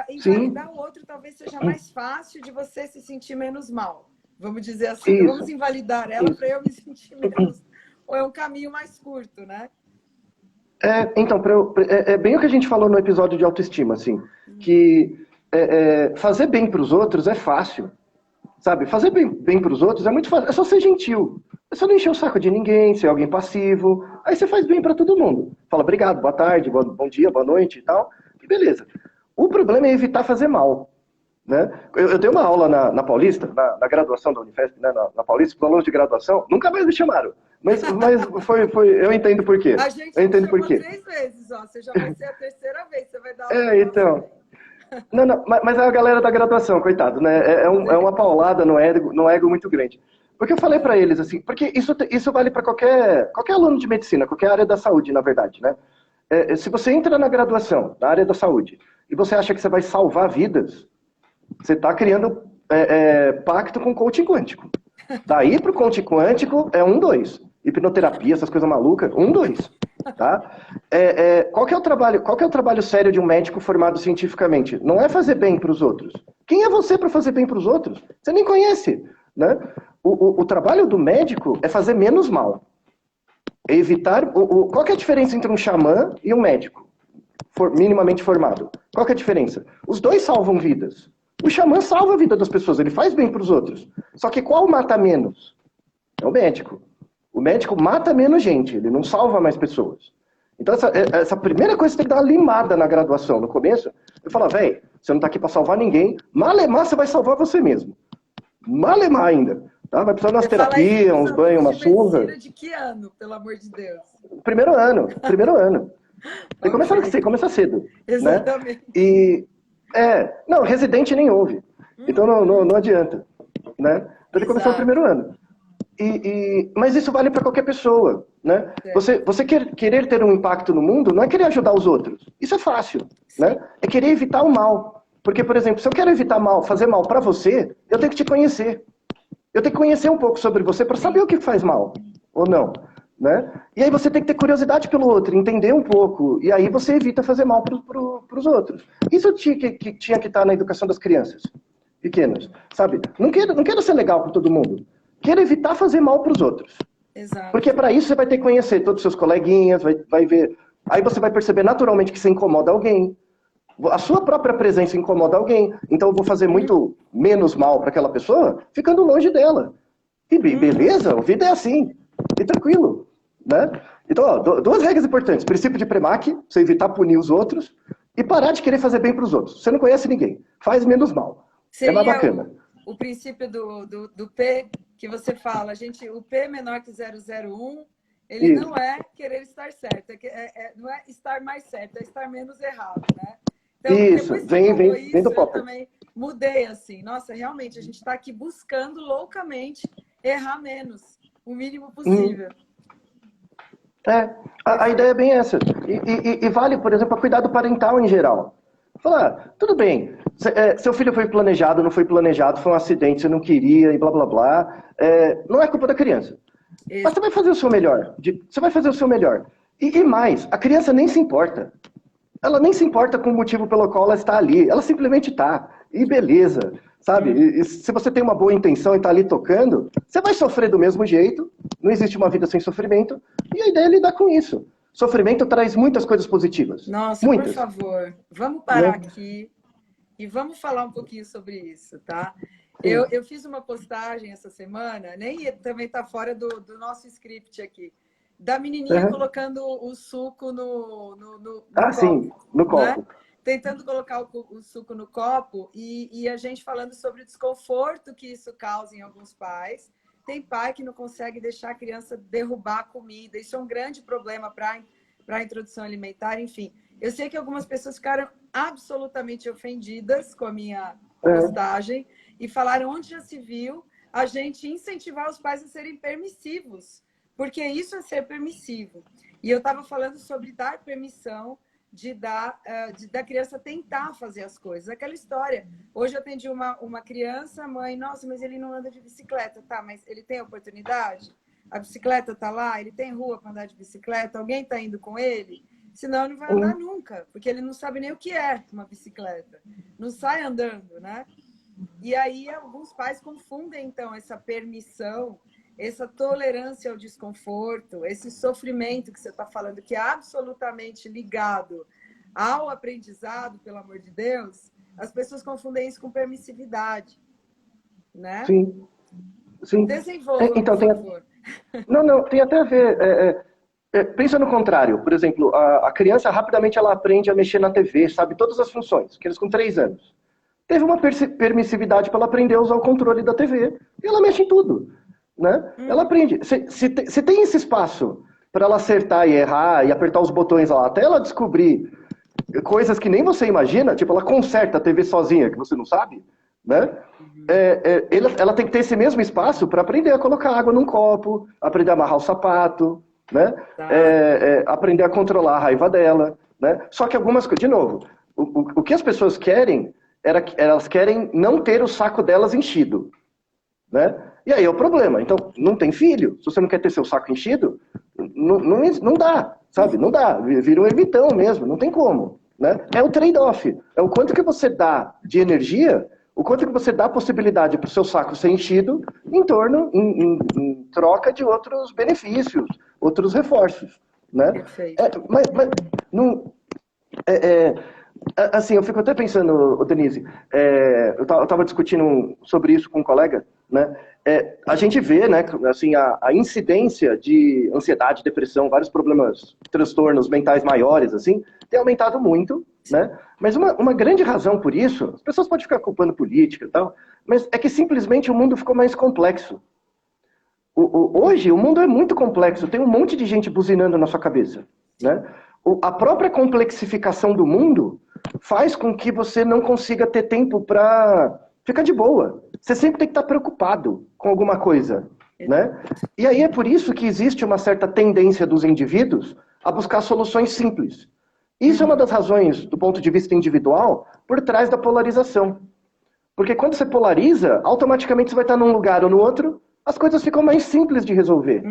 Invalidar o outro talvez seja mais fácil de você se sentir menos mal. Vamos dizer assim, então, vamos invalidar ela para eu me sentir menos... Ou é um caminho mais curto, né? Então, é bem o que a gente falou no episódio de autoestima, assim, que fazer bem para os outros é fácil, sabe? Fazer bem para os outros é muito fácil, é só ser gentil, é só não encher o saco de ninguém, ser alguém passivo, aí você faz bem para todo mundo. Fala obrigado, boa tarde, bom dia, boa noite e tal, e beleza. O problema é evitar fazer mal. Né? Eu dei uma aula na Paulista, na graduação da Unifesp, né? na Paulista, para alunos de graduação, nunca mais me chamaram. Mas eu entendo por quê. A gente eu entendo chamou por quê. 3 vezes, ó. Você já vai ser a terceira vez, você vai dar aula. Então. Não, mas é a galera da graduação, coitado, né? É uma paulada no ego muito grande. Porque eu falei para eles assim, porque isso vale para qualquer aluno de medicina, qualquer área da saúde, na verdade, né? Se você entra na graduação, na área da saúde, e você acha que você vai salvar vidas, você está criando pacto com coaching quântico. Daí para o coaching quântico é 1, 2. Hipnoterapia, essas coisas malucas, 1, 2. Tá? Qual que é o trabalho sério de um médico formado cientificamente? Não é fazer bem para os outros. Quem é você para fazer bem para os outros? Você nem conhece. Né? O trabalho do médico é fazer menos mal. É evitar... Qual que é a diferença entre um xamã e um médico minimamente formado? Qual que é a diferença? Os dois salvam vidas. O xamã salva a vida das pessoas, ele faz bem para os outros. Só que qual mata menos? É o médico. O médico mata menos gente, ele não salva mais pessoas. Então essa primeira coisa você tem que dar uma limada na graduação. No começo, eu falo, velho, você não está aqui para salvar ninguém, malemar você vai salvar você mesmo. Malemar ainda. Tá? Vai precisar de umas terapias, uns banhos, uma surra. De que ano, pelo amor de Deus? Primeiro ano. Tem que começar cedo. Exatamente. Né? Não, residente nem houve. Então não adianta. Né? Então tem que começar no primeiro ano. Mas isso vale para qualquer pessoa. Né? Você querer ter um impacto no mundo não é querer ajudar os outros. Isso é fácil. Né? É querer evitar o mal. Porque, por exemplo, se eu quero evitar fazer mal para você, eu tenho que te conhecer. Eu tenho que conhecer um pouco sobre você para saber o que faz mal ou não. Né? E aí você tem que ter curiosidade pelo outro, entender um pouco, e aí você evita fazer mal para os outros. Isso tinha que estar na educação das crianças pequenas, sabe? Não quero ser legal para todo mundo. Quero evitar fazer mal para os outros. Exato. Porque para isso você vai ter que conhecer todos os seus coleguinhas, vai ver. Aí você vai perceber naturalmente que você incomoda alguém. A sua própria presença incomoda alguém. Então eu vou fazer muito menos mal para aquela pessoa, ficando longe dela. E beleza, a vida é assim. E tranquilo. Né? Então, ó, 2 regras importantes. Princípio de Premack, você evitar punir os outros, e parar de querer fazer bem para os outros. Você não conhece ninguém. Faz menos mal. Seria é mais bacana. O princípio do P, que você fala, gente, o P menor que 001, ele Isso. não é querer estar certo, não é estar mais certo, é estar menos errado, né? Então, isso, vem do eu também mudei assim. Nossa, realmente, a gente está aqui buscando loucamente errar menos, o mínimo possível. A ideia é bem essa. E vale, por exemplo, a cuidado parental em geral. Falar, tudo bem, seu filho foi planejado, não foi planejado, foi um acidente, você não queria e blá blá blá. Não é culpa da criança. Isso. Mas você vai fazer o seu melhor. Você vai fazer o seu melhor. E mais, a criança nem se importa. Ela nem se importa com o motivo pelo qual ela está ali. Ela simplesmente está. E beleza. Sabe? E se você tem uma boa intenção e está ali tocando, você vai sofrer do mesmo jeito. Não existe uma vida sem sofrimento. E a ideia é lidar com isso. Sofrimento traz muitas coisas positivas. Nossa, muitas. Por favor, vamos parar aqui e vamos falar um pouquinho sobre isso, tá? Sim. Eu fiz uma postagem essa semana, nem também está fora do nosso script aqui, da menininha Uhum. colocando o suco no Ah, sim, copo, no né? copo. Tentando colocar o suco no copo e a gente falando sobre o desconforto que isso causa em alguns pais. Tem pai que não consegue deixar a criança derrubar a comida. Isso é um grande problema para a introdução alimentar, enfim. Eu sei que algumas pessoas ficaram absolutamente ofendidas com a minha Uhum. postagem e falaram onde já se viu a gente incentivar os pais a serem permissivos, porque isso é ser permissivo. E eu estava falando sobre dar permissão da criança tentar fazer as coisas. Aquela história. Hoje eu atendi uma criança, mãe, nossa, mas ele não anda de bicicleta. Tá, mas ele tem oportunidade? A bicicleta está lá? Ele tem rua para andar de bicicleta? Alguém está indo com ele? Senão ele não vai andar Uhum. nunca, porque ele não sabe nem o que é uma bicicleta. Não sai andando, né? E aí alguns pais confundem, então, essa permissão, essa tolerância ao desconforto, esse sofrimento que você está falando, que é absolutamente ligado ao aprendizado, pelo amor de Deus, as pessoas confundem isso com permissividade, né? Sim, sim. Desenvolva, por Então, favor. não, tem até a ver. Pensa no contrário. Por exemplo, a criança rapidamente ela aprende a mexer na TV, sabe todas as funções, que eles com 3 anos. Teve uma permissividade para ela aprender a usar o controle da TV. E ela mexe em tudo. Né? Ela aprende. Se tem esse espaço para ela acertar e errar e apertar os botões lá, até ela descobrir coisas que nem você imagina, tipo, ela conserta a TV sozinha, que você não sabe, né? Ela tem que ter esse mesmo espaço para aprender a colocar água num copo, aprender a amarrar o sapato, né? Tá. Aprender a controlar a raiva dela, né? Só que algumas coisas, de novo, o que as pessoas querem elas querem não ter o saco delas enchido, né? E aí é o problema. Então, não tem filho. Se você não quer ter seu saco enchido, não dá, sabe? Não dá. Vira um ermitão mesmo. Não tem como. Né? É o trade-off. É o quanto que você dá de energia, o quanto que você dá possibilidade para o seu saco ser enchido em troca de outros benefícios, outros reforços. Né? Perfeito. Mas não, assim, eu fico até pensando, Denise, eu estava discutindo sobre isso com um colega, né? A gente vê, né, assim, a incidência de ansiedade, depressão, vários problemas, transtornos mentais maiores, assim, tem aumentado muito, né? Mas uma grande razão por isso, as pessoas podem ficar culpando política e tal, mas é que simplesmente o mundo ficou mais complexo. Hoje, o mundo é muito complexo, tem um monte de gente buzinando na sua cabeça, né? A própria complexificação do mundo faz com que você não consiga ter tempo para ficar de boa. Você sempre tem que estar preocupado com alguma coisa, né? E aí é por isso que existe uma certa tendência dos indivíduos a buscar soluções simples. Isso é uma das razões, do ponto de vista individual, por trás da polarização. Porque quando você polariza, automaticamente você vai estar num lugar ou no outro, as coisas ficam mais simples de resolver,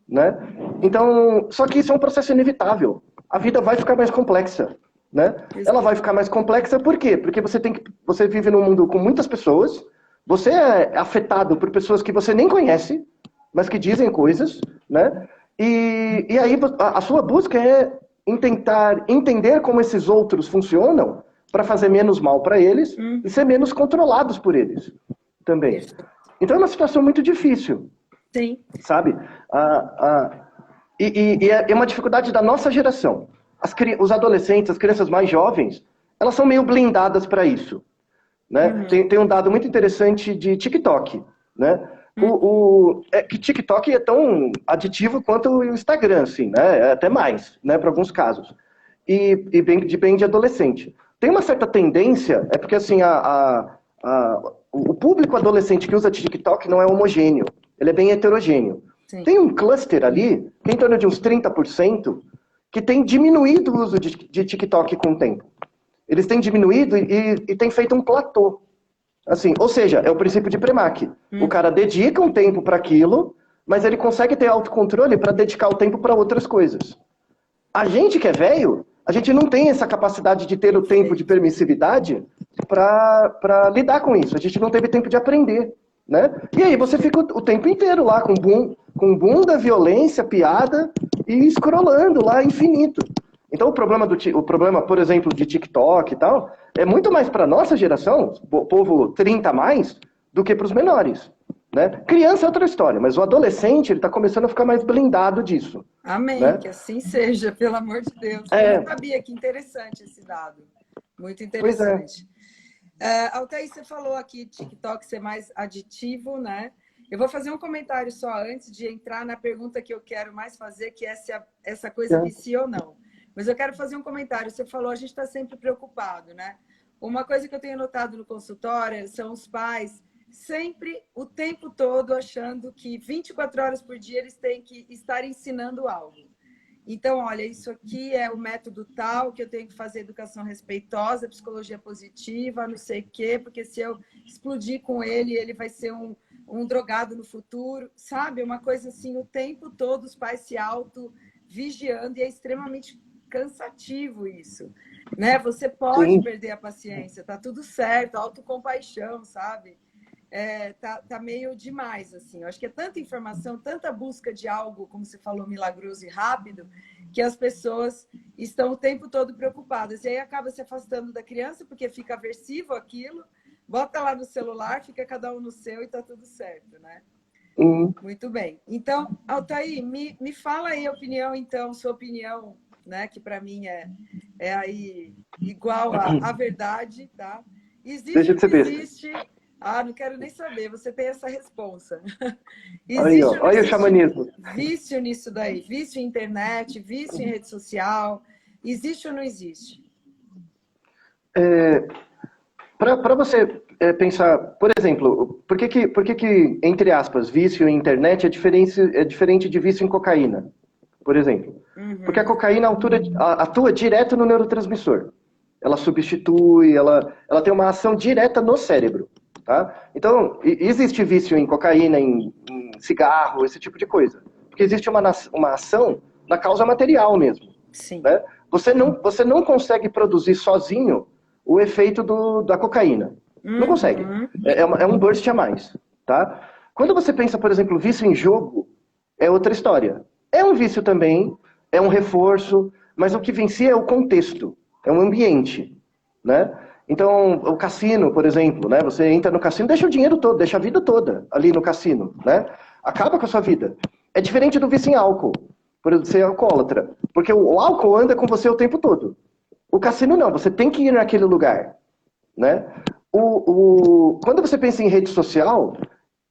né? Então, só que isso é um processo inevitável. A vida vai ficar mais complexa, né? Ela vai ficar mais complexa por quê? Porque você vive num mundo com muitas pessoas, você é afetado por pessoas que você nem conhece, mas que dizem coisas, né? E aí a sua busca é em tentar entender como esses outros funcionam para fazer menos mal para eles e ser menos controlados por eles também. Então é uma situação muito difícil. Sim. Sabe? E é uma dificuldade da nossa geração. Os adolescentes, as crianças mais jovens, elas são meio blindadas para isso. Né? Tem um dado muito interessante de TikTok. Né? Que TikTok é tão aditivo quanto o Instagram, assim, né? Até mais, né? Para alguns casos. E bem de adolescente. Tem uma certa tendência, é porque assim, o público adolescente que usa TikTok não é homogêneo, ele é bem heterogêneo. Sim. Tem um cluster ali, que é em torno de uns 30%, que tem diminuído o uso de TikTok com o tempo. Eles têm diminuído e têm feito um platô. Assim, ou seja, é o princípio de Premack. O cara dedica um tempo para aquilo, mas ele consegue ter autocontrole para dedicar o tempo para outras coisas. A gente que é velho, a gente não tem essa capacidade de ter o tempo de permissividade para lidar com isso. A gente não teve tempo de aprender, né? E aí você fica o tempo inteiro lá com bunda, violência, piada e scrollando lá infinito. Então o problema, por exemplo, de TikTok e tal, é muito mais para nossa geração, o povo 30 a mais, do que para os menores. Né? Criança é outra história, mas o adolescente ele está começando a ficar mais blindado disso. Amém, né? que assim seja, pelo amor de Deus. Eu não sabia, que interessante esse dado. Muito interessante. Altair, você falou aqui TikTok ser mais aditivo, né? Eu vou fazer um comentário só antes de entrar na pergunta que eu quero mais fazer, que é se essa coisa vicia ou não. Mas eu quero fazer um comentário. Você falou, a gente está sempre preocupado, né? Uma coisa que eu tenho notado no consultório são os pais sempre, o tempo todo, achando que 24 horas por dia eles têm que estar ensinando algo. Então, olha, isso aqui é o método tal, que eu tenho que fazer educação respeitosa, psicologia positiva, não sei o quê, porque se eu explodir com ele, ele vai ser um drogado no futuro, sabe? Uma coisa assim, o tempo todo os pais se auto-vigiando e é extremamente cansativo isso, né? Você pode perder a paciência, tá tudo certo, autocompaixão, sabe? Tá meio demais, assim. Eu acho que é tanta informação, tanta busca de algo, como você falou, milagroso e rápido, que as pessoas estão o tempo todo preocupadas. E aí acaba se afastando da criança, porque fica aversivo aquilo, bota lá no celular, fica cada um no seu e tá tudo certo, né? Muito bem. Então, Altair, me fala aí a opinião, então, sua opinião, né, que para mim é aí igual à verdade, tá? Deixa de ser besta. Existe... não quero nem saber, você tem essa responsa. Olha o xamanismo. Vício nisso daí, vício em internet, vício em rede social, existe ou não existe? Para você pensar, por exemplo, por que, entre aspas, vício em internet é diferente de vício em cocaína, por exemplo? Porque a cocaína atua direto no neurotransmissor. Ela substitui, ela tem uma ação direta no cérebro. Tá? Então, existe vício em cocaína, em cigarro, esse tipo de coisa. Porque existe uma ação na causa material mesmo. Sim. Né? Você não consegue produzir sozinho o efeito da cocaína. Não consegue. É um burst a mais. Tá? Quando você pensa, por exemplo, vício em jogo, é outra história. É um vício também, é um reforço, mas o que vicia é o contexto, é um ambiente. Né? Então, o cassino, por exemplo, né? Você entra no cassino, deixa o dinheiro todo, deixa a vida toda ali no cassino, né? Acaba com a sua vida. É diferente do vício em álcool, por exemplo, ser alcoólatra, porque o álcool anda com você o tempo todo. O cassino não, você tem que ir naquele lugar, né? Quando você pensa em rede social,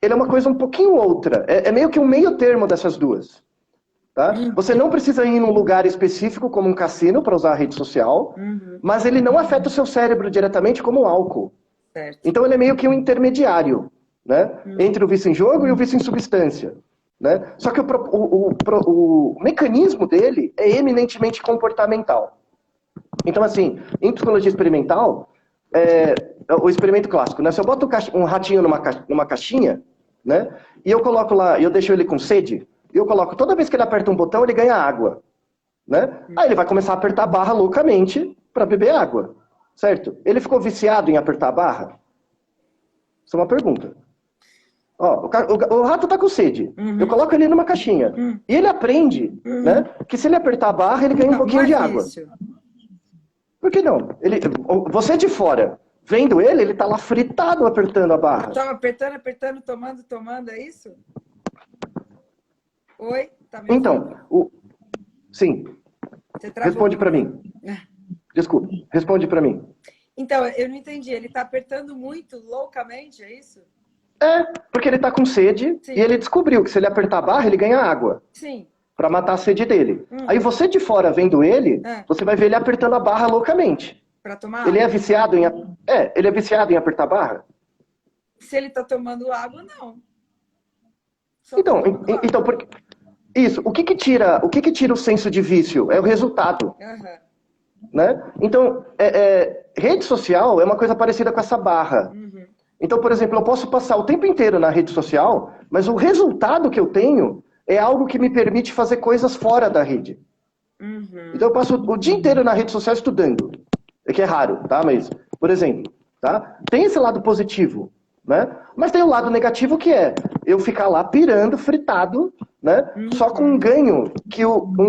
ele é uma coisa um pouquinho outra, é meio que um meio termo dessas duas. Tá? Você não precisa ir num lugar específico como um cassino para usar a rede social, mas ele não afeta o seu cérebro diretamente como o álcool. Certo. Então ele é meio que um intermediário, né? Entre o vício em jogo e o vício em substância. Né? Só que o mecanismo dele é eminentemente comportamental. Então, assim, em psicologia experimental, o experimento clássico, né? Se eu boto um ratinho numa caixinha, né? E eu coloco lá, eu deixo ele com sede, eu coloco, toda vez que ele aperta um botão, ele ganha água. Né? Aí ele vai começar a apertar a barra loucamente para beber água. Certo? Ele ficou viciado em apertar a barra? Isso é uma pergunta. Ó, o rato tá com sede. Eu coloco ele numa caixinha. E ele aprende né, que se ele apertar a barra, ele ganha um pouquinho de água. Por que não? Você de fora, vendo ele tá lá fritado apertando a barra. Então, apertando, tomando, é isso? Oi? Tá me então, sim. Responde para mim. Desculpa, responde para mim. Então, eu não entendi. Ele tá apertando muito loucamente, é isso? Porque ele tá com sede. Sim. E ele descobriu que se ele apertar a barra, ele ganha água. Sim. Para matar a sede dele. Aí você de fora vendo ele, você vai ver ele apertando a barra loucamente. Para tomar ele água? Ele é viciado em apertar a barra? Se ele tá tomando água, não. Então porque... Isso, o que tira o senso de vício? É o resultado. Né? Então, rede social é uma coisa parecida com essa barra. Então, por exemplo, eu posso passar o tempo inteiro na rede social, mas o resultado que eu tenho é algo que me permite fazer coisas fora da rede. Então, eu passo o dia inteiro na rede social estudando. É que é raro, tá? Mas, por exemplo, tá? Tem esse lado positivo, né? Mas tem o lado negativo que é eu ficar lá pirando, fritado, né? Só com um ganho,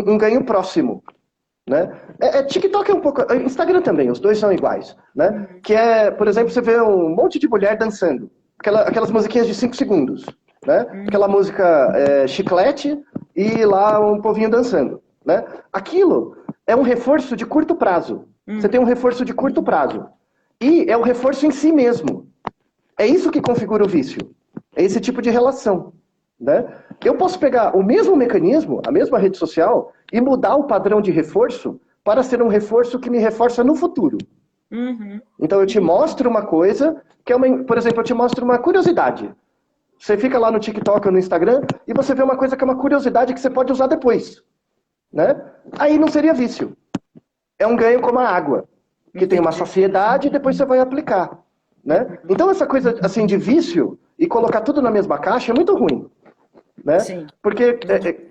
um ganho próximo. Né? TikTok é um pouco... Instagram também, os dois são iguais. Né? Que é, por exemplo, você vê um monte de mulher dançando. aquelas musiquinhas de 5 segundos, né? Aquela música chiclete e lá um povinho dançando, né? Aquilo é um reforço de curto prazo. Você tem um reforço de curto prazo. E é o reforço em si mesmo. É isso que configura o vício. É esse tipo de relação, né? Eu posso pegar o mesmo mecanismo, a mesma rede social, e mudar o padrão de reforço para ser um reforço que me reforça no futuro. Então eu te mostro uma coisa, que é uma, por exemplo, eu te mostro uma curiosidade. Você fica lá no TikTok ou no Instagram e você vê uma coisa que é uma curiosidade que você pode usar depois, né? Aí não seria vício. É um ganho como a água, que tem uma saciedade e depois você vai aplicar, né? Então essa coisa assim de vício e colocar tudo na mesma caixa é muito ruim, né? Sim. Porque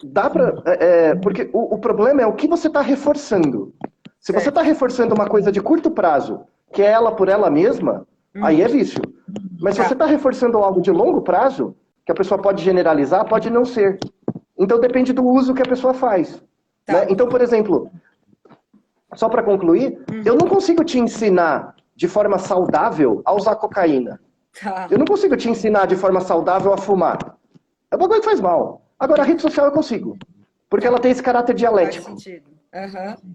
dá para, porque o problema é o que você está reforçando. Se você está reforçando uma coisa de curto prazo, que é ela por ela mesma, aí é vício. Mas se você está reforçando algo de longo prazo, que a pessoa pode generalizar, pode não ser. Então depende do uso que a pessoa faz. Né? Então, por exemplo, só para concluir, eu não consigo te ensinar de forma saudável a usar cocaína. Eu não consigo te ensinar de forma saudável a fumar. É um bagulho que faz mal. Agora, a rede social eu consigo. Porque ela tem esse caráter dialético. Faz sentido.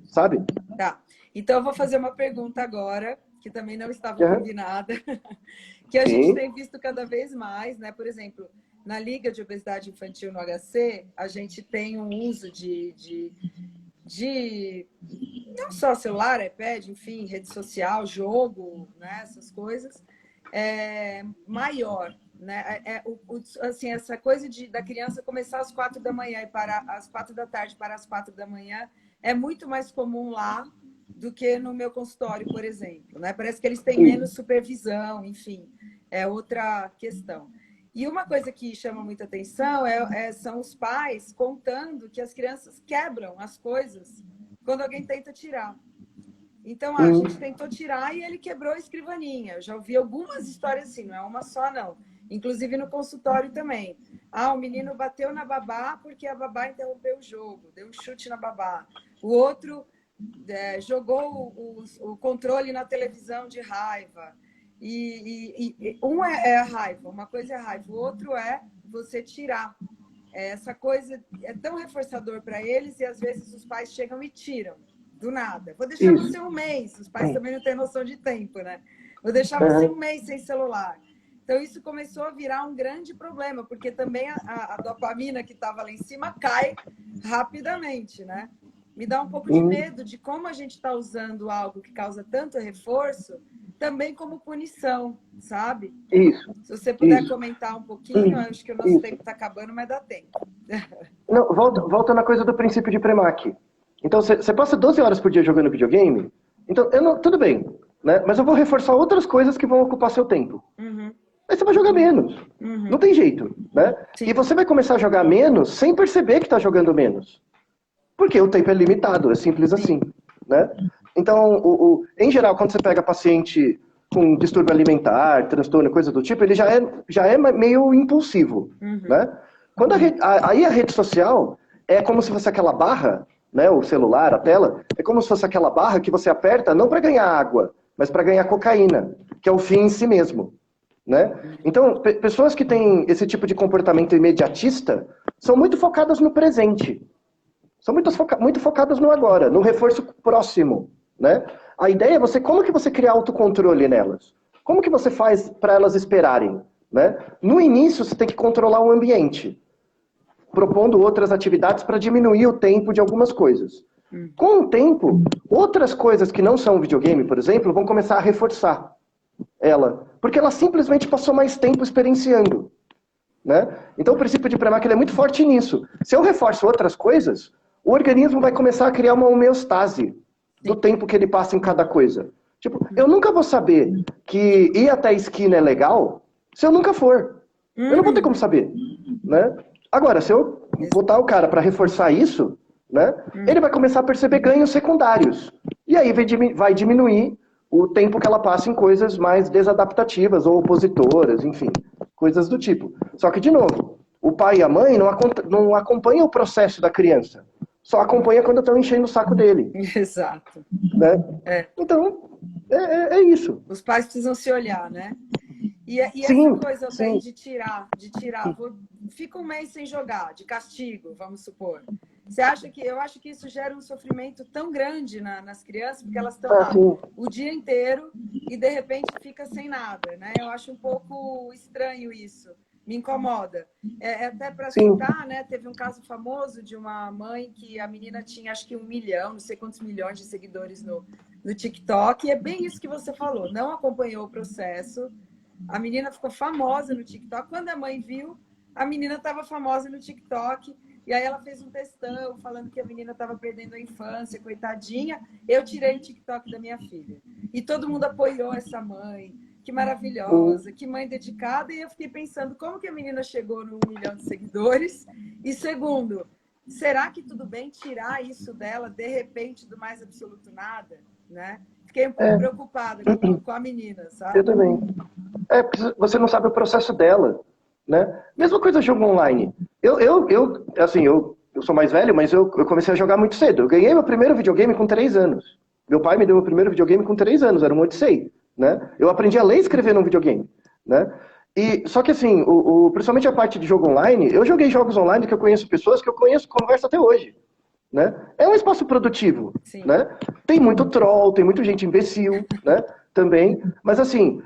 Sabe? Tá. Então, eu vou fazer uma pergunta agora, que também não estava combinada, que a gente tem visto cada vez mais, né? Por exemplo, na Liga de Obesidade Infantil no HC, a gente tem um uso de não só celular, iPad, enfim, rede social, jogo, né? Essas coisas, maior. Né? Assim, essa coisa da criança começar às 4 da manhã e parar às 4 da tarde para às 4 da manhã é muito mais comum lá do que no meu consultório, por exemplo. Né? Parece que eles têm menos supervisão, enfim, é outra questão. E uma coisa que chama muita atenção são os pais contando que as crianças quebram as coisas quando alguém tenta tirar. Então, a gente tentou tirar e ele quebrou a escrivaninha. Eu já ouvi algumas histórias assim, não é uma só, não. Inclusive no consultório também. O menino bateu na babá porque a babá interrompeu o jogo, deu um chute na babá. O outro jogou o controle na televisão de raiva. Um é a raiva, uma coisa é a raiva, o outro é você tirar. Essa coisa é tão reforçador para eles e às vezes os pais chegam e tiram. Do nada. Vou deixar você um mês. Os pais também não têm noção de tempo, né? Vou deixar você um mês sem celular. Então, isso começou a virar um grande problema, porque também a dopamina que estava lá em cima cai rapidamente, né? Me dá um pouco de medo de como a gente está usando algo que causa tanto reforço também como punição, sabe? Isso. Se você puder comentar um pouquinho, acho que o nosso tempo está acabando, mas dá tempo. Não, volta na coisa do princípio de Premack. Então, você passa 12 horas por dia jogando videogame, então, tudo bem, né? Mas eu vou reforçar outras coisas que vão ocupar seu tempo. Aí você vai jogar menos. Não tem jeito, né? Sim. E você vai começar a jogar menos sem perceber que está jogando menos. Porque o tempo é limitado, é simples assim, né? Então, em geral, quando você pega paciente com distúrbio alimentar, transtorno, coisa do tipo, ele já é meio impulsivo, né? Quando aí a rede social é como se fosse aquela barra, né, o celular, a tela, é como se fosse aquela barra que você aperta não para ganhar água, mas para ganhar cocaína, que é o fim em si mesmo. Né? Então, pessoas que têm esse tipo de comportamento imediatista são muito focadas no presente. São muito focadas no agora, no reforço próximo. Né? A ideia é como que você cria autocontrole nelas? Como que você faz para elas esperarem? Né? No início, você tem que controlar o ambiente, propondo outras atividades para diminuir o tempo de algumas coisas. Com o tempo, outras coisas que não são videogame, por exemplo, vão começar a reforçar ela, porque ela simplesmente passou mais tempo experienciando. Né? Então o princípio de Premack é muito forte nisso. Se eu reforço outras coisas, o organismo vai começar a criar uma homeostase do tempo que ele passa em cada coisa. Tipo, eu nunca vou saber que ir até a esquina é legal se eu nunca for. Eu não vou ter como saber. Né? Agora, se eu botar o cara para reforçar isso, né, ele vai começar a perceber ganhos secundários. E aí vai diminuir o tempo que ela passa em coisas mais desadaptativas ou opositoras, enfim, coisas do tipo. Só que, de novo, o pai e a mãe não acompanham o processo da criança. Só acompanha quando estão enchendo o saco dele. Exato. Né? Então, é isso. Os pais precisam se olhar, né? E essa Sim, coisa daí sim. de tirar, fica um mês sem jogar, de castigo, vamos supor. Você acha que, eu acho que isso gera um sofrimento tão grande nas crianças, porque elas estão Ah, lá sim. o dia inteiro e de repente fica sem nada, né? Eu acho um pouco estranho isso, me incomoda. Até para Sim. citar, né? Teve um caso famoso de uma mãe que a menina tinha acho que 1 milhão, não sei quantos milhões de seguidores no TikTok, e é bem isso que você falou, não acompanhou o processo. A menina ficou famosa no TikTok. Quando a mãe viu, a menina estava famosa no TikTok. E aí ela fez um textão falando que a menina estava perdendo a infância, coitadinha. Eu tirei o TikTok da minha filha. E todo mundo apoiou essa mãe. Que maravilhosa, que mãe dedicada. E eu fiquei pensando como que a menina chegou no 1 milhão de seguidores. E segundo, será que tudo bem tirar isso dela de repente do mais absoluto nada? Né? Fiquei um pouco É, preocupada com a menina, eu sabe? também. Porque você não sabe o processo dela, né? Mesma coisa jogo online. Assim, eu sou mais velho, mas eu comecei a jogar muito cedo. Eu ganhei meu primeiro videogame com 3 anos. Meu pai me deu meu primeiro videogame com 3 anos, era um Odyssey, né? Eu aprendi a ler e escrever num videogame, né? Só que assim, principalmente a parte de jogo online, eu joguei jogos online que eu conheço pessoas que eu conheço, converso até hoje, né? É um espaço produtivo, Sim. né? Tem muito troll, tem muita gente imbecil, né? Também, mas assim,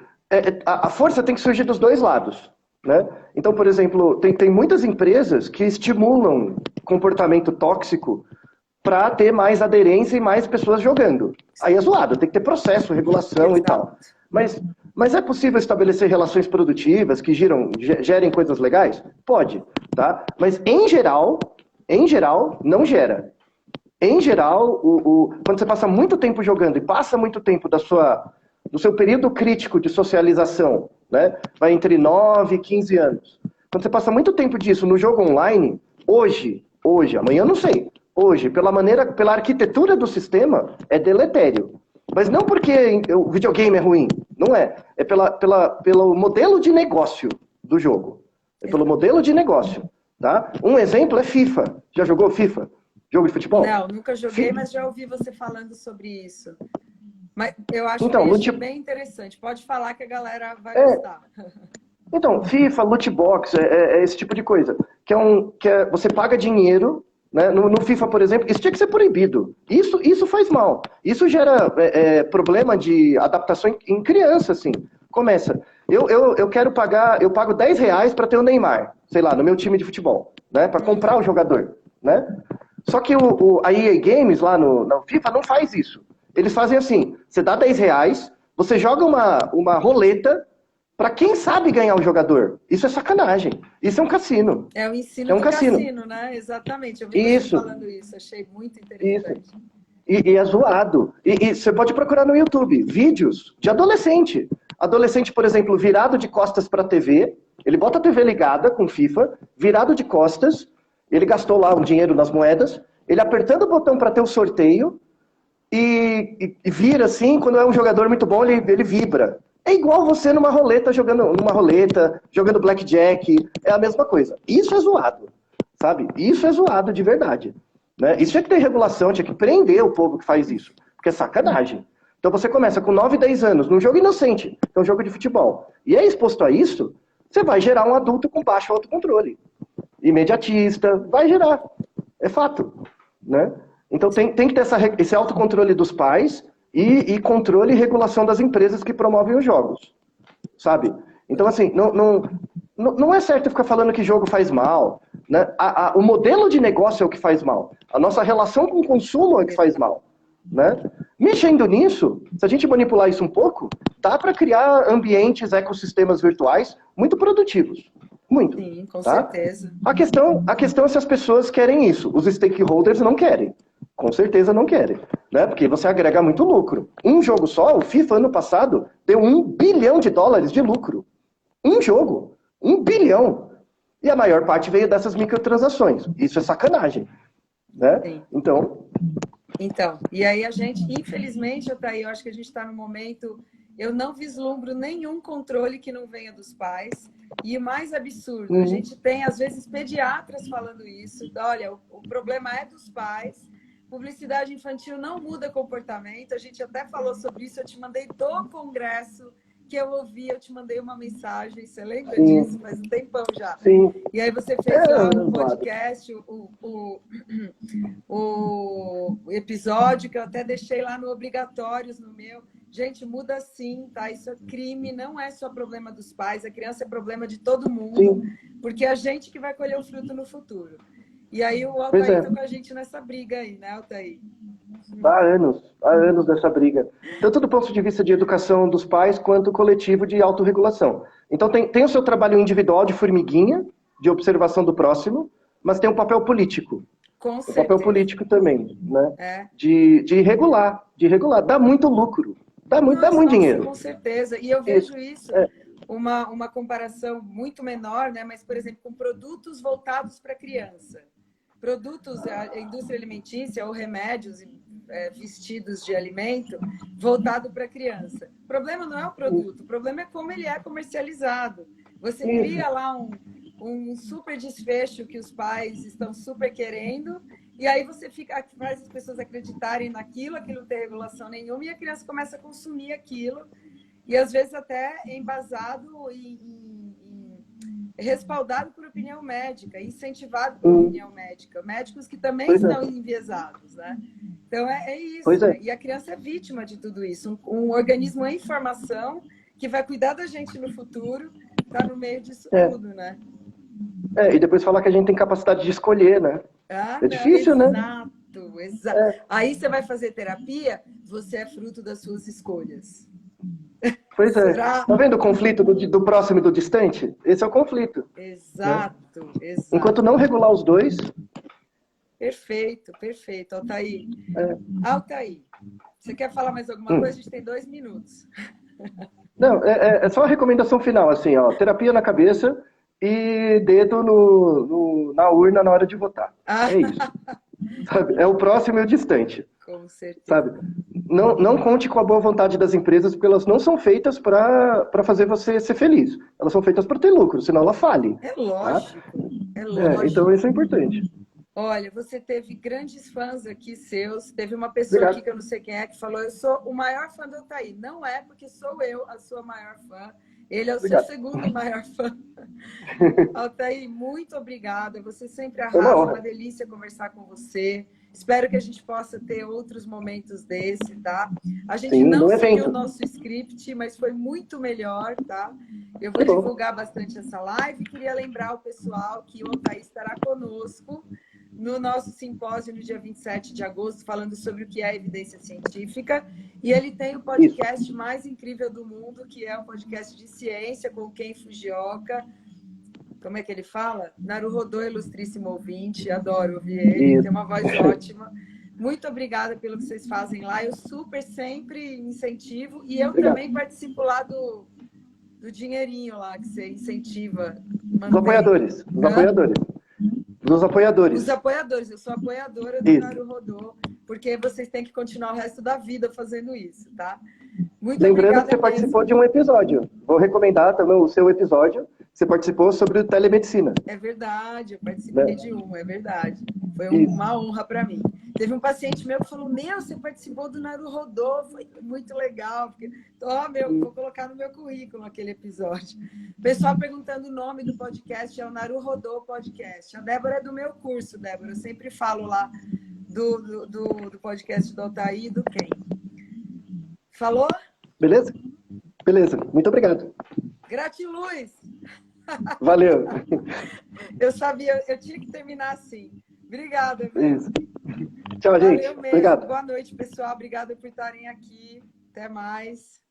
a força tem que surgir dos dois lados, né? Então, por exemplo, tem muitas empresas que estimulam comportamento tóxico para ter mais aderência e mais pessoas jogando. Aí é zoado, tem que ter processo, regulação e tal. Exato. Mas é possível estabelecer relações produtivas que gerem coisas legais? Pode, tá? Mas em geral, não gera. Em geral, quando você passa muito tempo jogando e passa muito tempo do seu período crítico de socialização, né? Vai entre 9 e 15 anos. Quando você passa muito tempo disso no jogo online, hoje, amanhã eu não sei, hoje, pela arquitetura do sistema, é deletério. Mas não porque o videogame é ruim, não é. É pelo modelo de negócio do jogo. É pelo Exato. modelo de negócio. Tá? Um exemplo é FIFA. Já jogou FIFA? Jogo de futebol? Não, nunca joguei, mas já ouvi você falando sobre isso. Mas eu Então, achei bem interessante. Pode falar que a galera vai é, gostar. então, FIFA, loot box, é esse tipo de coisa. Você paga dinheiro, né? No FIFA, por exemplo, isso tinha que ser proibido. Isso faz mal. Isso gera problema de adaptação em criança, assim. Começa. Eu quero pagar, eu pago R$ 10 para ter o Neymar, sei lá, no meu time de futebol, né? Para comprar o jogador, né? Só que a EA Games lá no FIFA não faz isso. Eles fazem assim: você dá R$ 10, você joga uma roleta para quem sabe ganhar o jogador. Isso é sacanagem. Isso é um cassino. É o ensino É um do cassino. cassino, né? Exatamente. Eu vi você Isso, falando isso. Achei muito isso. interessante. E é zoado. E você pode procurar no YouTube vídeos de adolescente. Adolescente, por exemplo, virado de costas para a TV. Ele bota a TV ligada com FIFA, virado de costas. Ele gastou lá um dinheiro nas moedas. Ele apertando o botão para ter o sorteio. E vira assim, quando é um jogador muito bom, ele vibra. É igual você numa roleta, jogando blackjack, é a mesma coisa. Isso é zoado, sabe? Isso é zoado de verdade. Né? Isso tinha que ter regulação, tinha que prender o povo que faz isso, porque é sacanagem. Então você começa com 9, 10 anos, num jogo inocente, que é um jogo de futebol, e é exposto a isso, você vai gerar um adulto com baixo autocontrole. Imediatista, vai gerar. É fato. Né? Então tem que ter esse autocontrole dos pais e controle e regulação das empresas que promovem os jogos, sabe? Então, assim, não é certo ficar falando que jogo faz mal. Né? O modelo de negócio é o que faz mal. A nossa relação com o consumo é o que faz mal. Né? Mexendo nisso, se a gente manipular isso um pouco, dá para criar ambientes, ecossistemas virtuais muito produtivos. Muito. Sim, com Tá? certeza. A questão é se as pessoas querem isso. Os stakeholders não querem. Com certeza não querem. Né? Porque você agrega muito lucro. Um jogo só, o FIFA ano passado, deu US$ 1 bilhão de lucro. Um jogo. 1 bilhão. E a maior parte veio dessas microtransações. Isso é sacanagem. Né? Sim. Então, E aí a gente, infelizmente, eu acho que a gente está no momento, eu não vislumbro nenhum controle que não venha dos pais. E o mais absurdo, a gente tem, às vezes, pediatras falando isso. Olha, o problema é dos pais. Publicidade infantil não muda comportamento. A gente até falou sobre isso, eu te mandei do Congresso porque eu ouvi, eu te mandei uma mensagem, você lembra Sim. disso? Faz um tempão já. Sim. E aí você fez lá no podcast o episódio, que eu até deixei lá no Obrigatórios, no meu. Gente, muda sim, tá? Isso é crime, não é só problema dos pais, a criança é problema de todo mundo, sim, porque é a gente que vai colher o fruto no futuro. E aí o Altair tá com a gente nessa briga aí, né, Altair? Há anos dessa briga. Tanto do ponto de vista de educação dos pais, quanto coletivo de autorregulação. Então tem o seu trabalho individual de formiguinha, de observação do próximo, mas tem um papel político. Com o certeza. Papel político também, né? De regular, dá muito lucro, dá muito dinheiro. Com certeza. E eu vejo isso, uma comparação muito menor, né? Mas, por exemplo, com produtos voltados para a criança. Produtos, a indústria alimentícia ou remédios, vestidos de alimento voltado para a criança. O problema não é o produto, o problema é como ele é comercializado. Você cria lá um super desfecho que os pais estão super querendo, e aí você faz as pessoas acreditarem naquilo, aquilo não tem regulação nenhuma, e a criança começa a consumir aquilo, e às vezes até embasado respaldado por opinião médica, incentivado por opinião médica, médicos que também estão enviesados, né? Então é isso, né? E a criança é vítima de tudo isso, um organismo em formação que vai cuidar da gente no futuro, está no meio disso tudo, né? E depois falar que a gente tem capacidade de escolher, né? Difícil, né? Exato. Aí você vai fazer terapia, você é fruto das suas escolhas. Pois é. Tá vendo o conflito do próximo e do distante? Esse é o conflito. Exato, né? exato. Enquanto não regular os dois... Perfeito, Altair. Altair, você quer falar mais alguma coisa? A gente tem 2 minutos. Não, é só a recomendação final, assim, ó, terapia na cabeça e dedo na urna na hora de votar. É isso. Sabe? É o próximo e o distante. Com certeza. Sabe? Não conte com a boa vontade das empresas, porque elas não são feitas para fazer você ser feliz. Elas são feitas para ter lucro, senão ela fale. É lógico. Tá? É lógico. Então isso é importante. Olha, você teve grandes fãs aqui seus. Teve uma pessoa aqui que eu não sei quem é que falou: eu sou o maior fã do Altair. Não é porque sou eu a sua maior fã. Ele é o seu segundo maior fã. Altair, muito obrigada. Você sempre arrasa, uma delícia conversar com você. Espero que a gente possa ter outros momentos desse, tá? A gente não seguiu o nosso script, mas foi muito melhor, tá? Eu vou divulgar bastante essa live. Queria lembrar o pessoal que o Altair estará conosco no nosso simpósio no dia 27 de agosto, falando sobre o que é evidência científica. E ele tem o podcast mais incrível do mundo, que é um podcast de ciência com o Ken Fujioka. Como é que ele fala? Naruhodô, ilustríssimo ouvinte. Adoro ouvir ele, tem uma voz ótima. Muito obrigada pelo que vocês fazem lá. Eu super sempre incentivo. E eu também participo lá do dinheirinho lá, que você incentiva. Os apoiadores. Dos apoiadores. Os apoiadores. Eu sou apoiadora do Naruhodô, porque vocês têm que continuar o resto da vida fazendo isso, tá? Muito Lembrando que você participou de um episódio. Vou recomendar também o seu episódio. Você participou sobre telemedicina. É verdade, eu participei de é verdade. Foi uma honra para mim. Teve um paciente meu que falou: você participou do Naruhodô, foi muito legal. Porque, vou colocar no meu currículo aquele episódio. Pessoal perguntando o nome do podcast, é o Naruhodô Podcast. A Débora é do meu curso, Débora. Eu sempre falo lá do podcast do Altair e do Ken. Falou? Beleza? Muito obrigado. Gratiluz! Valeu! Eu sabia, eu tinha que terminar assim. Obrigada. Isso. Tchau, gente. Valeu mesmo. Obrigado. Boa noite, pessoal. Obrigada por estarem aqui. Até mais.